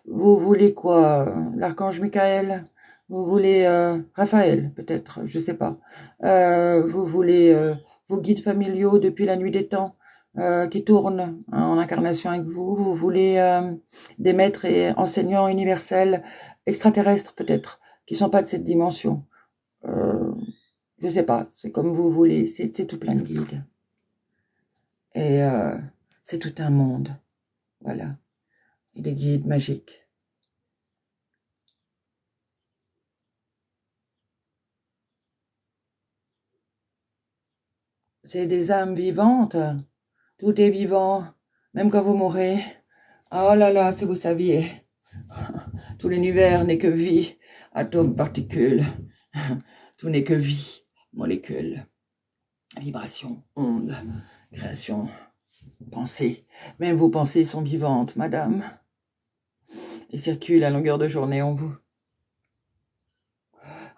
Vous voulez quoi? L'archange Michael? Vous voulez Raphaël, peut-être, je sais pas. Vous voulez vos guides familiaux depuis la nuit des temps qui tournent hein, en incarnation avec vous? Vous voulez des maîtres et enseignants universels extraterrestres, peut-être, qui sont pas de cette dimension? Euh, je sais pas, c'est comme vous voulez, c'est tout plein de guides. Et c'est tout un monde, voilà. Et des guides magiques. C'est des âmes vivantes. Tout est vivant, même quand vous mourrez. Oh là là, si vous saviez. Tout l'univers n'est que vie, atomes, particules. Tout n'est que vie, molécules, vibrations, ondes, création, pensée. Même vos pensées sont vivantes, madame. Elles circulent à longueur de journée en vous.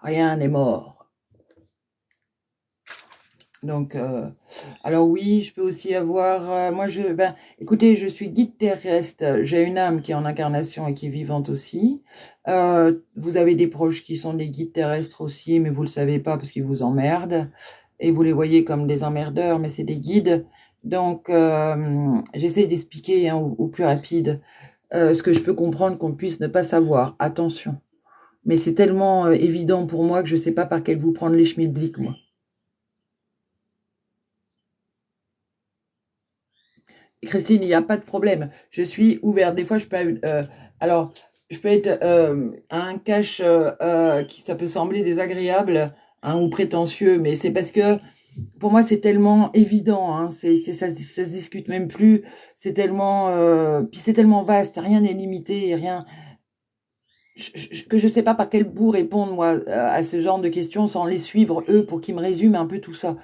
Rien n'est mort. Donc, alors oui, je peux aussi avoir, écoutez, je suis guide terrestre, j'ai une âme qui est en incarnation et qui est vivante aussi. Vous avez des proches qui sont des guides terrestres aussi, mais vous le savez pas parce qu'ils vous emmerdent et vous les voyez comme des emmerdeurs, mais c'est des guides Donc, j'essaie d'expliquer, hein, au plus rapide, ce que je peux comprendre qu'on puisse ne pas savoir. Attention. Mais c'est tellement évident pour moi que je ne sais pas par quel bout prendre les schmilblick, moi. Christine, il n'y a pas de problème. Je suis ouverte. Des fois, alors, je peux être un cache qui ça peut sembler désagréable, hein, ou prétentieux, mais c'est parce que pour moi, c'est tellement évident, hein, ça se discute même plus. C'est tellement, puis c'est tellement vaste, rien n'est limité, rien. Que je sais pas par quel bout répondre moi à ce genre de questions sans les suivre eux pour qu'ils me résument un peu tout ça,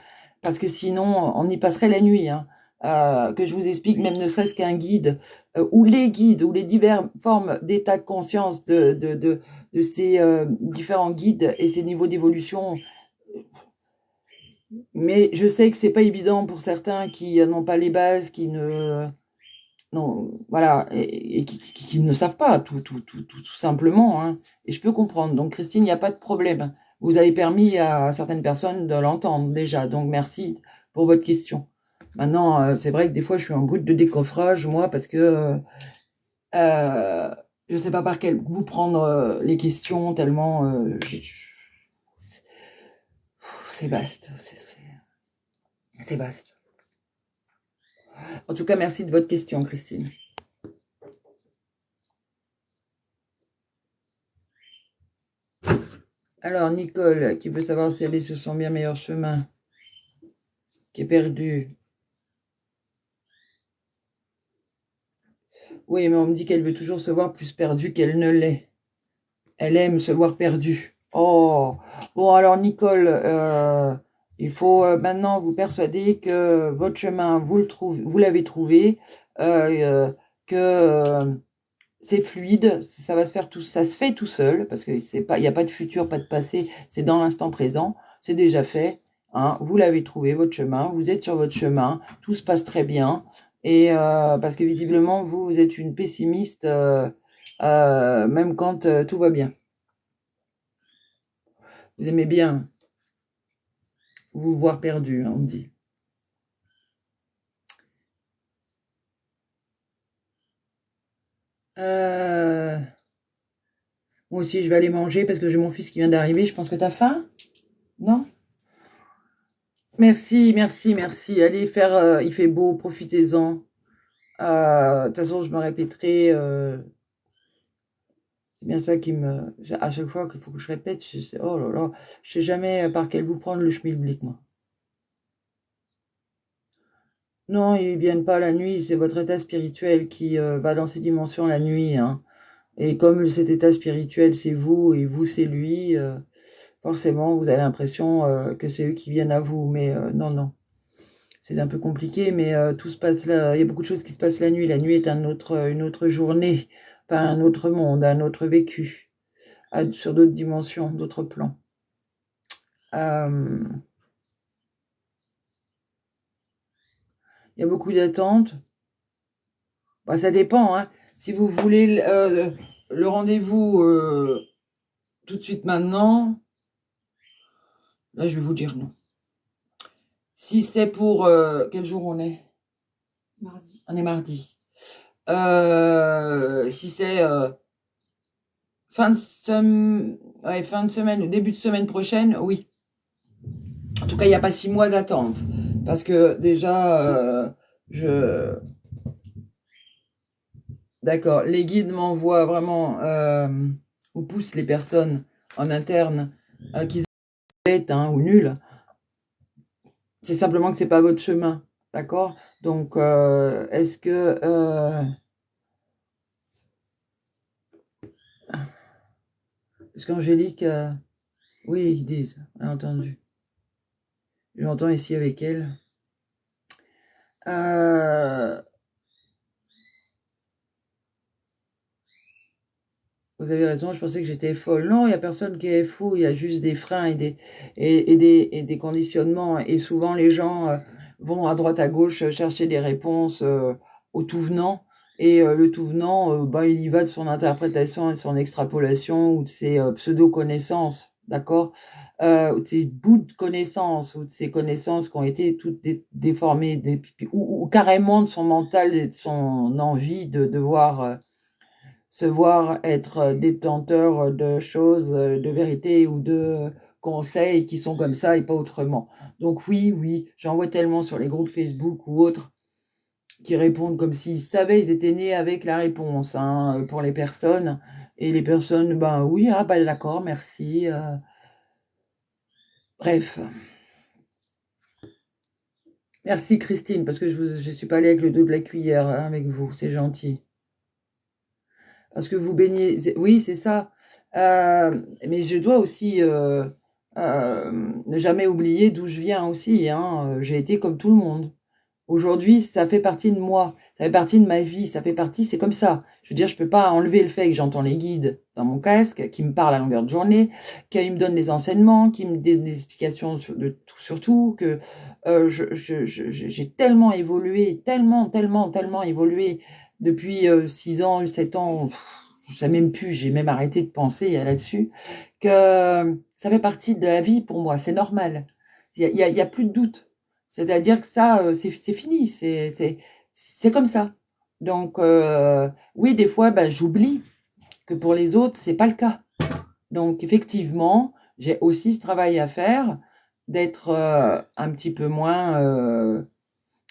parce que sinon on y passerait la nuit. Hein. Que je vous explique, même ne serait-ce qu'un guide ou les guides ou les diverses formes d'état de conscience de ces différents guides et ces niveaux d'évolution. Mais je sais que c'est pas évident pour certains qui n'ont pas les bases, qui ne non, voilà, et qui ne savent pas, tout simplement. Hein. Et je peux comprendre. Donc, Christine, il n'y a pas de problème. Vous avez permis à certaines personnes de l'entendre déjà. Donc, merci pour votre question. Maintenant, c'est vrai que des fois, je suis en brut de décoffrage, moi, parce que je ne sais pas par quel bout prendre les questions, tellement c'est vaste. C'est vaste. En tout cas, merci de votre question, Christine. Alors, Nicole, qui veut savoir si elle est sur son bien meilleur chemin, qui est perdue. Oui, mais on me dit qu'elle veut toujours se voir plus perdue qu'elle ne l'est. Elle aime se voir perdue. Oh, bon, alors, Nicole, il faut maintenant vous persuader que votre chemin, vous l'avez trouvé, que c'est fluide, ça va se faire tout, ça se fait tout seul, parce que c'est pas, il n'y a pas de futur, pas de passé, c'est dans l'instant présent, c'est déjà fait, hein, vous l'avez trouvé, votre chemin, vous êtes sur votre chemin, tout se passe très bien, et parce que visiblement, vous êtes une pessimiste, même quand tout va bien. Vous aimez bien vous voir perdu, hein, on me dit. Euh, Moi aussi, je vais aller manger parce que j'ai mon fils qui vient d'arriver. Je pense que tu as faim, non? Merci, merci, merci. Allez faire, il fait beau, profitez-en. De toute façon, je me répéterai. C'est bien ça qui me. À chaque fois qu'il faut que je répète, oh là là, je sais jamais par quel bout prendre le schmilblick, moi. Non, ils viennent pas la nuit, c'est votre état spirituel qui va dans ces dimensions la nuit. Hein. Et comme cet état spirituel, c'est vous et vous, c'est lui, forcément, vous avez l'impression que c'est eux qui viennent à vous. Mais non, non. C'est un peu compliqué, mais tout se passe là. Il y a beaucoup de choses qui se passent la nuit. La nuit est une autre journée, pas un autre monde, un autre vécu, sur d'autres dimensions, d'autres plans. Euh, il y a beaucoup d'attentes. Bah, ça dépend, hein. Si vous voulez le rendez-vous tout de suite maintenant, là, je vais vous dire non. Si c'est pour quel jour on est? Mardi. On est mardi. Si c'est fin de semaine ou début de semaine prochaine, oui. En tout cas, il n'y a pas 6 mois d'attente. Parce que déjà, D'accord, les guides m'envoient vraiment, ou poussent les personnes en interne qui sont bêtes, hein, ou nulles. C'est simplement que c'est pas votre chemin. D'accord? Donc, est-ce qu'Angélique, oui, ils disent, on a entendu. Je l'entends ici avec elle. Euh, Vous avez raison, je pensais que j'étais folle. Non, il n'y a personne qui est fou, il y a juste des freins et des conditionnements. Et souvent, les gens vont à droite, à gauche chercher des réponses au tout venant. Et le tout venant, bah, il y va de son interprétation et de son extrapolation ou de ses pseudo-connaissances. D'accord? ou de ces bouts de connaissances, ou de ces connaissances qui ont été toutes déformées, ou carrément de son mental et de son envie de devoir se voir être détenteur de choses, de vérité ou de conseils qui sont comme ça et pas autrement. Donc oui, oui, j'en vois tellement sur les groupes Facebook ou autres qui répondent comme s'ils savaient, ils étaient nés avec la réponse, hein, pour les personnes. Et les personnes, ben oui, ah ben d'accord, merci. Bref, merci Christine, parce que je suis pas allée avec le dos de la cuillère, hein, avec vous, c'est gentil. Parce que vous baignez, oui, c'est ça. Mais je dois aussi ne jamais oublier d'où je viens aussi, hein. J'ai été comme tout le monde. Aujourd'hui, ça fait partie de moi, ça fait partie de ma vie, ça fait partie, c'est comme ça. Je veux dire, je peux pas enlever le fait que j'entends les guides dans mon casque, qui me parlent à longueur de journée, qu'ils me donnent des enseignements, qui me donnent des explications sur tout, que j'ai tellement évolué, tellement évolué depuis 6 ans, 7 ans, je sais même plus, j'ai même arrêté de penser là-dessus, que ça fait partie de la vie pour moi, c'est normal. Il y a plus de doute. C'est-à-dire que ça, c'est fini, c'est comme ça. Donc, oui, des fois, ben, j'oublie que pour les autres, c'est pas le cas. Donc, effectivement, j'ai aussi ce travail à faire d'être un petit peu moins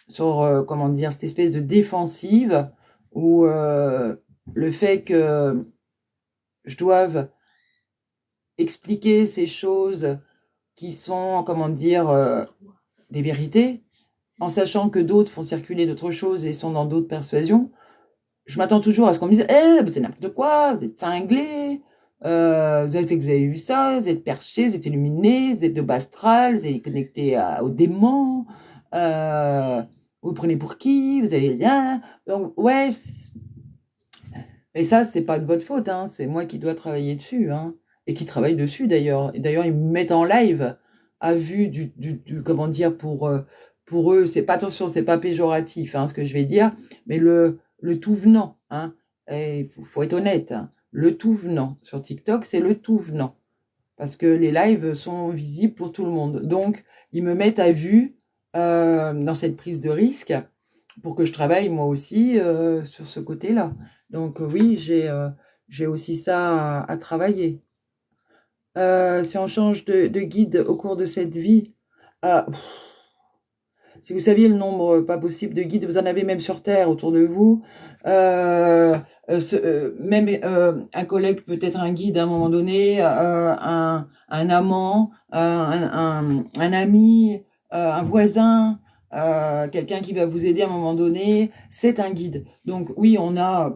sur, comment dire, cette espèce de défensive où le fait que je doive expliquer ces choses qui sont, comment dire, des vérités, en sachant que d'autres font circuler d'autres choses et sont dans d'autres persuasions, je m'attends toujours à ce qu'on me dise eh, c'est n'importe quoi, vous êtes cinglé, vous avez vu ça, vous êtes perché, vous êtes illuminé, vous êtes de bas astral, vous êtes connecté aux démons, euh, vous prenez pour qui, vous avez rien. Donc, ouais, et ça, c'est pas de votre faute, hein, c'est moi qui dois travailler dessus, hein, et qui travaille dessus d'ailleurs. Et d'ailleurs, ils me mettent en live à vue comment dire, pour eux, c'est pas, attention, c'est pas péjoratif, hein, ce que je vais dire, mais le tout venant, hein, et faut être honnête, hein, le tout venant sur TikTok, c'est le tout venant, parce que les lives sont visibles pour tout le monde. Donc, ils me mettent à vue dans cette prise de risque pour que je travaille moi aussi sur ce côté-là. Donc oui, j'ai aussi ça à travailler. Si on change de guide au cours de cette vie, euh, si vous saviez le nombre pas possible de guides, vous en avez même sur Terre autour de vous. Euh, Même un collègue peut être un guide à un moment donné, un amant, un ami, un voisin, quelqu'un qui va vous aider à un moment donné, c'est un guide. Donc oui, on a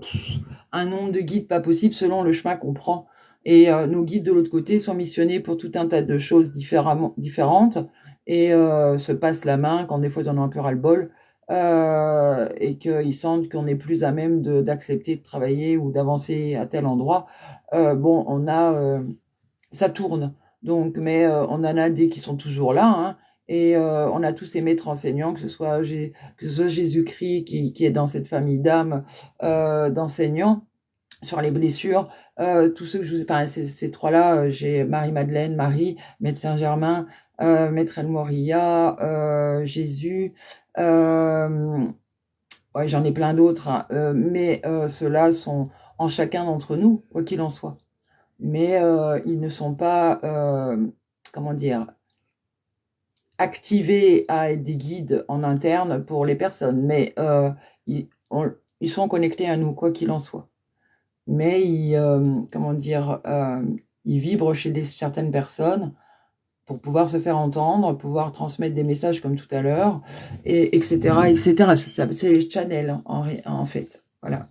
un nombre de guides pas possible selon le chemin qu'on prend. Et nos guides de l'autre côté sont missionnés pour tout un tas de choses différentes et se passent la main quand des fois ils en ont un peu ras-le-bol et qu'ils sentent qu'on est plus à même d'accepter de travailler ou d'avancer à tel endroit. Bon, ça tourne. Donc, mais on en a des qui sont toujours là, hein, et on a tous ces maîtres enseignants, que ce soit Jésus-Christ qui est dans cette famille d'âmes d'enseignants sur les blessures. Tous ceux que je vous ai parlé, ces trois-là, j'ai Marie-Madeleine, Marie, Maître Saint-Germain, Maître El Moria, Jésus. Ouais, j'en ai plein d'autres, hein, mais ceux-là sont en chacun d'entre nous, quoi qu'il en soit. Mais ils ne sont pas, comment dire, activés à être des guides en interne pour les personnes, mais ils sont connectés à nous, quoi qu'il en soit. Mais comment dire, ils vibrent chez certaines personnes pour pouvoir se faire entendre, pouvoir transmettre des messages comme tout à l'heure, et etc., etc. C'est les channels, hein, en fait. Voilà.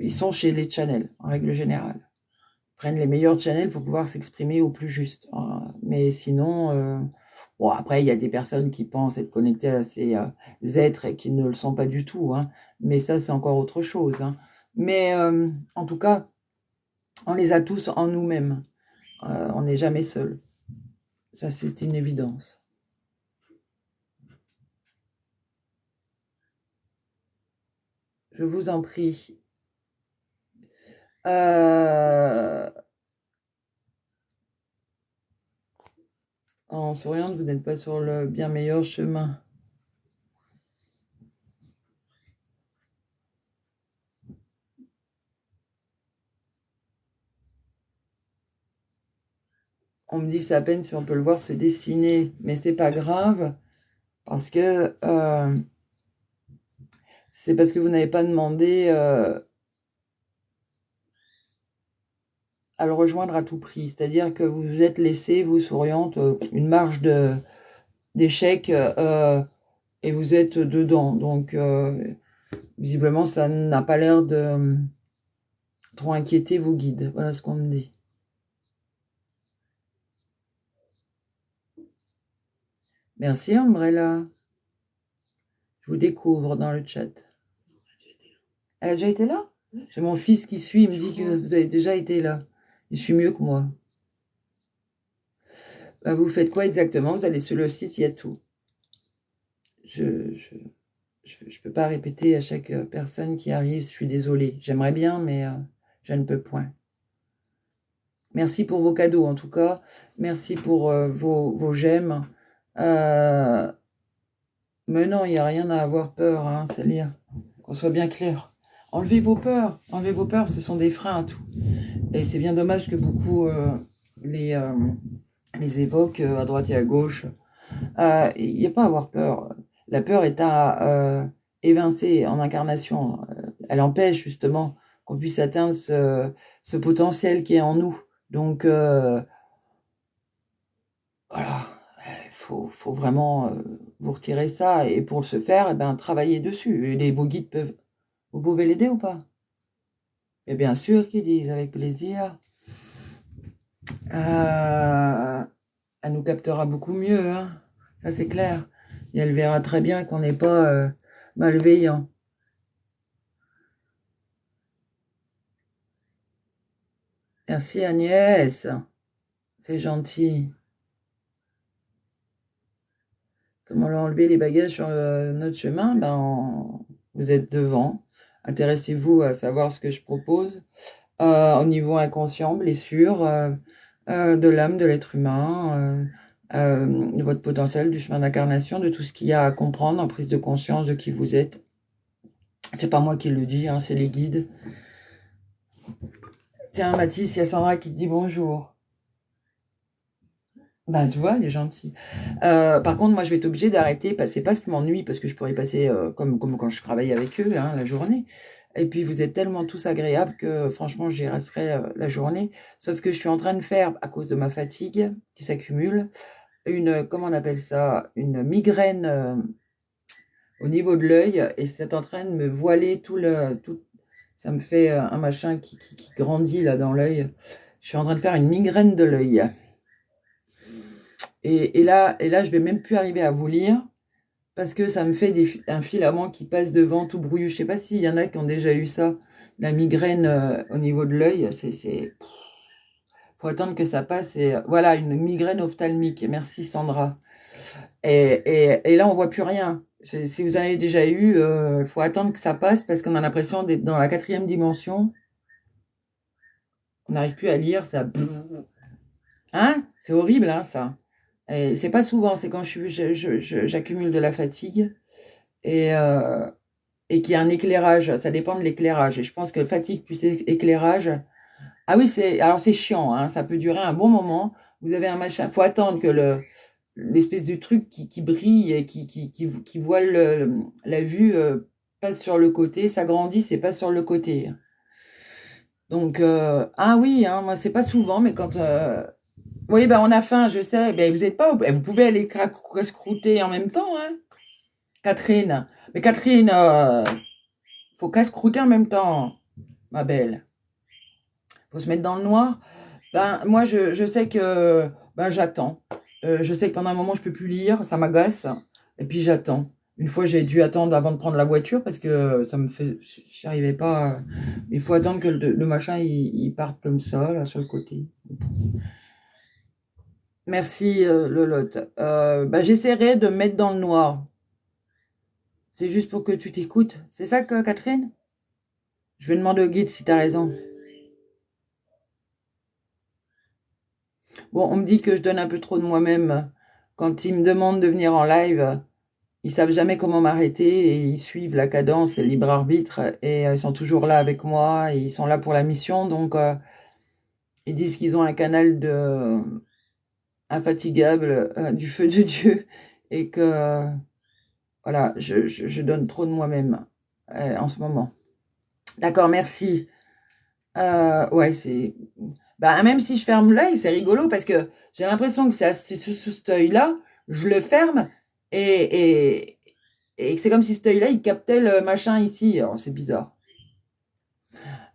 Ils sont chez les channels, en règle générale. Ils prennent les meilleurs channels pour pouvoir s'exprimer au plus juste, hein. Mais sinon, bon, après, il y a des personnes qui pensent être connectées à ces êtres et qui ne le sont pas du tout, hein. Mais ça, c'est encore autre chose, hein. Mais en tout cas, on les a tous en nous-mêmes. On n'est jamais seul. Ça, c'est une évidence. Je vous en prie. Euh, En souriant, vous n'êtes pas sur le bien meilleur chemin. On me dit c'est à peine si on peut le voir se dessiner, mais c'est pas grave parce que c'est parce que vous n'avez pas demandé à le rejoindre à tout prix. C'est-à-dire que vous vous êtes laissé, vous souriante, une marge d'échec et vous êtes dedans. Donc visiblement, ça n'a pas l'air de trop inquiéter vos guides. Voilà ce qu'on me dit. Merci Umbrella. Je vous découvre dans le chat. Elle a déjà été là? J'ai mon fils qui suit, il me dit que vous avez déjà été là. Il suit mieux que moi. Ben, vous faites quoi exactement? Vous allez sur le site, il y a tout. Je peux pas répéter à chaque personne qui arrive, je suis désolée. J'aimerais bien, mais je ne peux point. Merci pour vos cadeaux, en tout cas. Merci pour vos j'aime. Mais non, il n'y a rien à avoir peur, hein, Célia. Qu'on soit bien clair. Enlevez vos peurs. Enlevez vos peurs, ce sont des freins à tout. Et c'est bien dommage que beaucoup les évoquent à droite et à gauche. Il n'y a pas à avoir peur. La peur est à évincer en incarnation. Elle empêche justement qu'on puisse atteindre ce potentiel qui est en nous. Donc voilà, il faut vraiment vous retirer ça. Et pour ce faire, eh ben, travailler dessus. Et vos guides peuvent... Vous pouvez l'aider ou pas? Et bien sûr qu'ils disent avec plaisir. Elle nous captera beaucoup mieux, hein. Ça c'est clair. Et elle verra très bien qu'on n'est pas malveillant. Merci Agnès, c'est gentil. Comment leur enlever les bagages sur notre chemin? Vous êtes devant. Intéressez-vous à savoir ce que je propose. Au niveau inconscient, blessure de l'âme, de l'être humain, de votre potentiel, du chemin d'incarnation, de tout ce qu'il y a à comprendre en prise de conscience de qui vous êtes. C'est pas moi qui le dis, hein, c'est les guides. Tiens, Mathis, il y a Sandra qui te dit bonjour. Ben, tu vois, il est gentil. Par contre, moi, je vais être obligée d'arrêter. C'est pas ce qui m'ennuie, parce que je pourrais y passer comme quand je travaille avec eux, hein, la journée. Et puis, vous êtes tellement tous agréables que, franchement, j'y resterai la journée. Sauf que je suis en train de faire, à cause de ma fatigue qui s'accumule, comment on appelle ça? Une migraine au niveau de l'œil. Et c'est en train de me voiler ça me fait un machin qui grandit là dans l'œil. Je suis en train de faire une migraine de l'œil. Et là, je vais même plus arriver à vous lire parce que ça me fait un filament qui passe devant tout brouilleux. Je sais pas s'il y en a qui ont déjà eu ça, la migraine au niveau de l'œil. Faut attendre que ça passe. Et voilà, une migraine ophtalmique. Merci Sandra. Et là, on voit plus rien. Si vous en avez déjà eu, faut attendre que ça passe parce qu'on a l'impression d'être dans la 4e dimension. On n'arrive plus à lire, ça. Hein? C'est horrible, hein, ça. Et c'est pas souvent, c'est quand j'accumule de la fatigue et, euh, et qu'il y a un éclairage. Ça dépend de l'éclairage. Et je pense que fatigue plus éclairage. Ah oui, alors c'est chiant, hein, ça peut durer un bon moment. Vous avez un machin, faut attendre que l'espèce de truc qui brille et qui voile la vue passe sur le côté, s'agrandisse et passe sur le côté. Donc, ah oui, hein, moi c'est pas souvent, mais quand oui, ben on a faim, je sais. Ben vous êtes pas, vous pouvez aller casse-croûter en même temps, hein, Catherine. Mais Catherine, faut casse-croûter en même temps, ma belle. Faut se mettre dans le noir. Ben moi, je sais que ben j'attends. Je sais que pendant un moment, je peux plus lire, ça m'agace. Et puis j'attends. Une fois, j'ai dû attendre avant de prendre la voiture parce que ça me fait, j'y arrivais pas. Il faut attendre que le machin il parte comme ça, là, sur le côté. Merci, Lolotte. J'essaierai de me mettre dans le noir. C'est juste pour que tu t'écoutes. C'est ça que Catherine? Je vais demander au guide si t'as raison. Bon, on me dit que je donne un peu trop de moi-même. quand ils me demandent de venir en live, ils savent jamais comment m'arrêter et ils suivent la cadence et le libre arbitre et ils sont toujours là avec moi, et ils sont là pour la mission, donc ils disent qu'ils ont un canal de infatigable du feu de Dieu et que voilà, je donne trop de moi-même en ce moment. D'accord, merci. Ouais, c'est. Bah, même si je ferme l'œil, c'est rigolo parce que j'ai l'impression que c'est sous cet œil-là, je le ferme et, et c'est comme si cet œil-là, il captait le machin ici. Alors, c'est bizarre.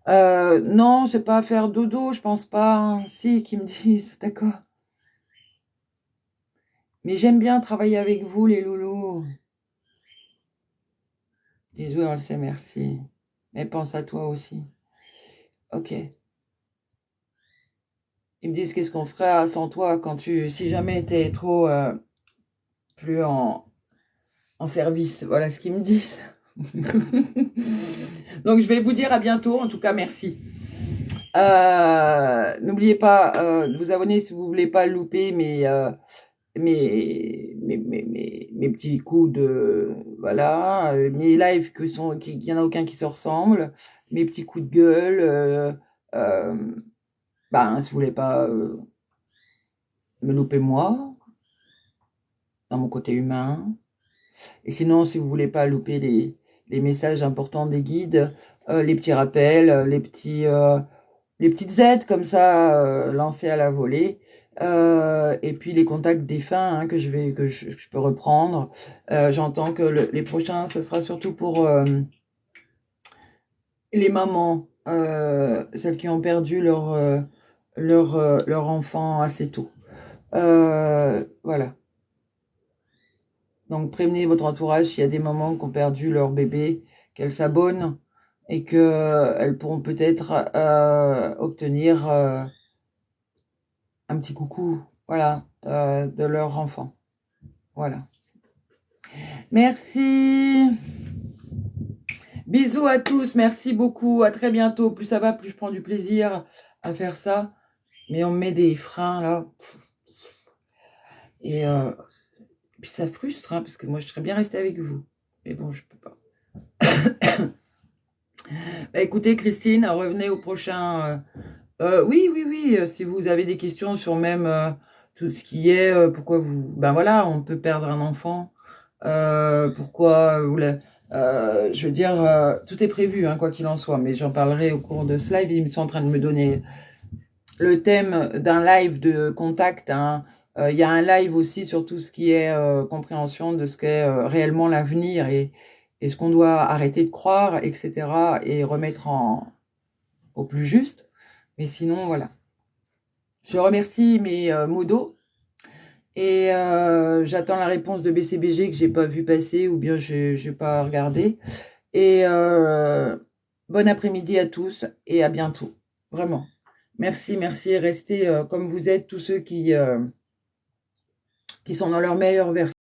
Non, c'est pas à faire dodo, je pense pas, hein. Si, qu'ils me disent, d'accord. Mais j'aime bien travailler avec vous, les loulous. Bisous, on le sait, merci. Mais pense à toi aussi. Ok. Ils me disent qu'est-ce qu'on ferait sans toi quand si jamais t'es trop plus en service. Voilà ce qu'ils me disent. Donc je vais vous dire à bientôt. En tout cas, merci. N'oubliez pas de vous abonner si vous voulez pas louper mes petits coups de voilà, mes lives qu'il y en a aucun qui se ressemble, mes petits coups de gueule. Euh, si vous voulez pas me louper moi dans mon côté humain. Et sinon, si vous voulez pas louper les messages importants des guides, les petits rappels, les petites aides comme ça lancées à la volée, et puis les contacts défunts hein, que je peux reprendre. J'entends que les prochains, ce sera surtout pour les mamans, celles qui ont perdu leur enfant assez tôt. Voilà. Donc prévenez votre entourage s'il y a des mamans qui ont perdu leur bébé, qu'elles s'abonnent et qu'elles pourront peut-être obtenir un petit coucou, voilà, de leur enfant. Voilà. Merci. Bisous à tous. Merci beaucoup. À très bientôt. Plus ça va, plus je prends du plaisir à faire ça. Mais on me met des freins là. Et puis ça frustre, hein, parce que moi je serais bien restée avec vous. Mais bon, je peux pas. Bah, écoutez, Christine, revenez au prochain. Oui, oui, oui. Si vous avez des questions sur même tout ce qui est, pourquoi vous, ben voilà, on peut perdre un enfant. Pourquoi je veux dire, tout est prévu, hein, quoi qu'il en soit. Mais j'en parlerai au cours de ce live. Ils sont en train de me donner le thème d'un live de contact. Hein. Il y a un live aussi sur tout ce qui est compréhension de ce qu'est réellement l'avenir et ce qu'on doit arrêter de croire, etc. et remettre au plus juste. Mais sinon, voilà. Je remercie mes modos et j'attends la réponse de BCBG que j'ai pas vu passer ou bien j'ai pas regardé. Et bon après-midi à tous et à bientôt. Vraiment. Merci, merci. Restez comme vous êtes, tous ceux qui sont dans leur meilleure version.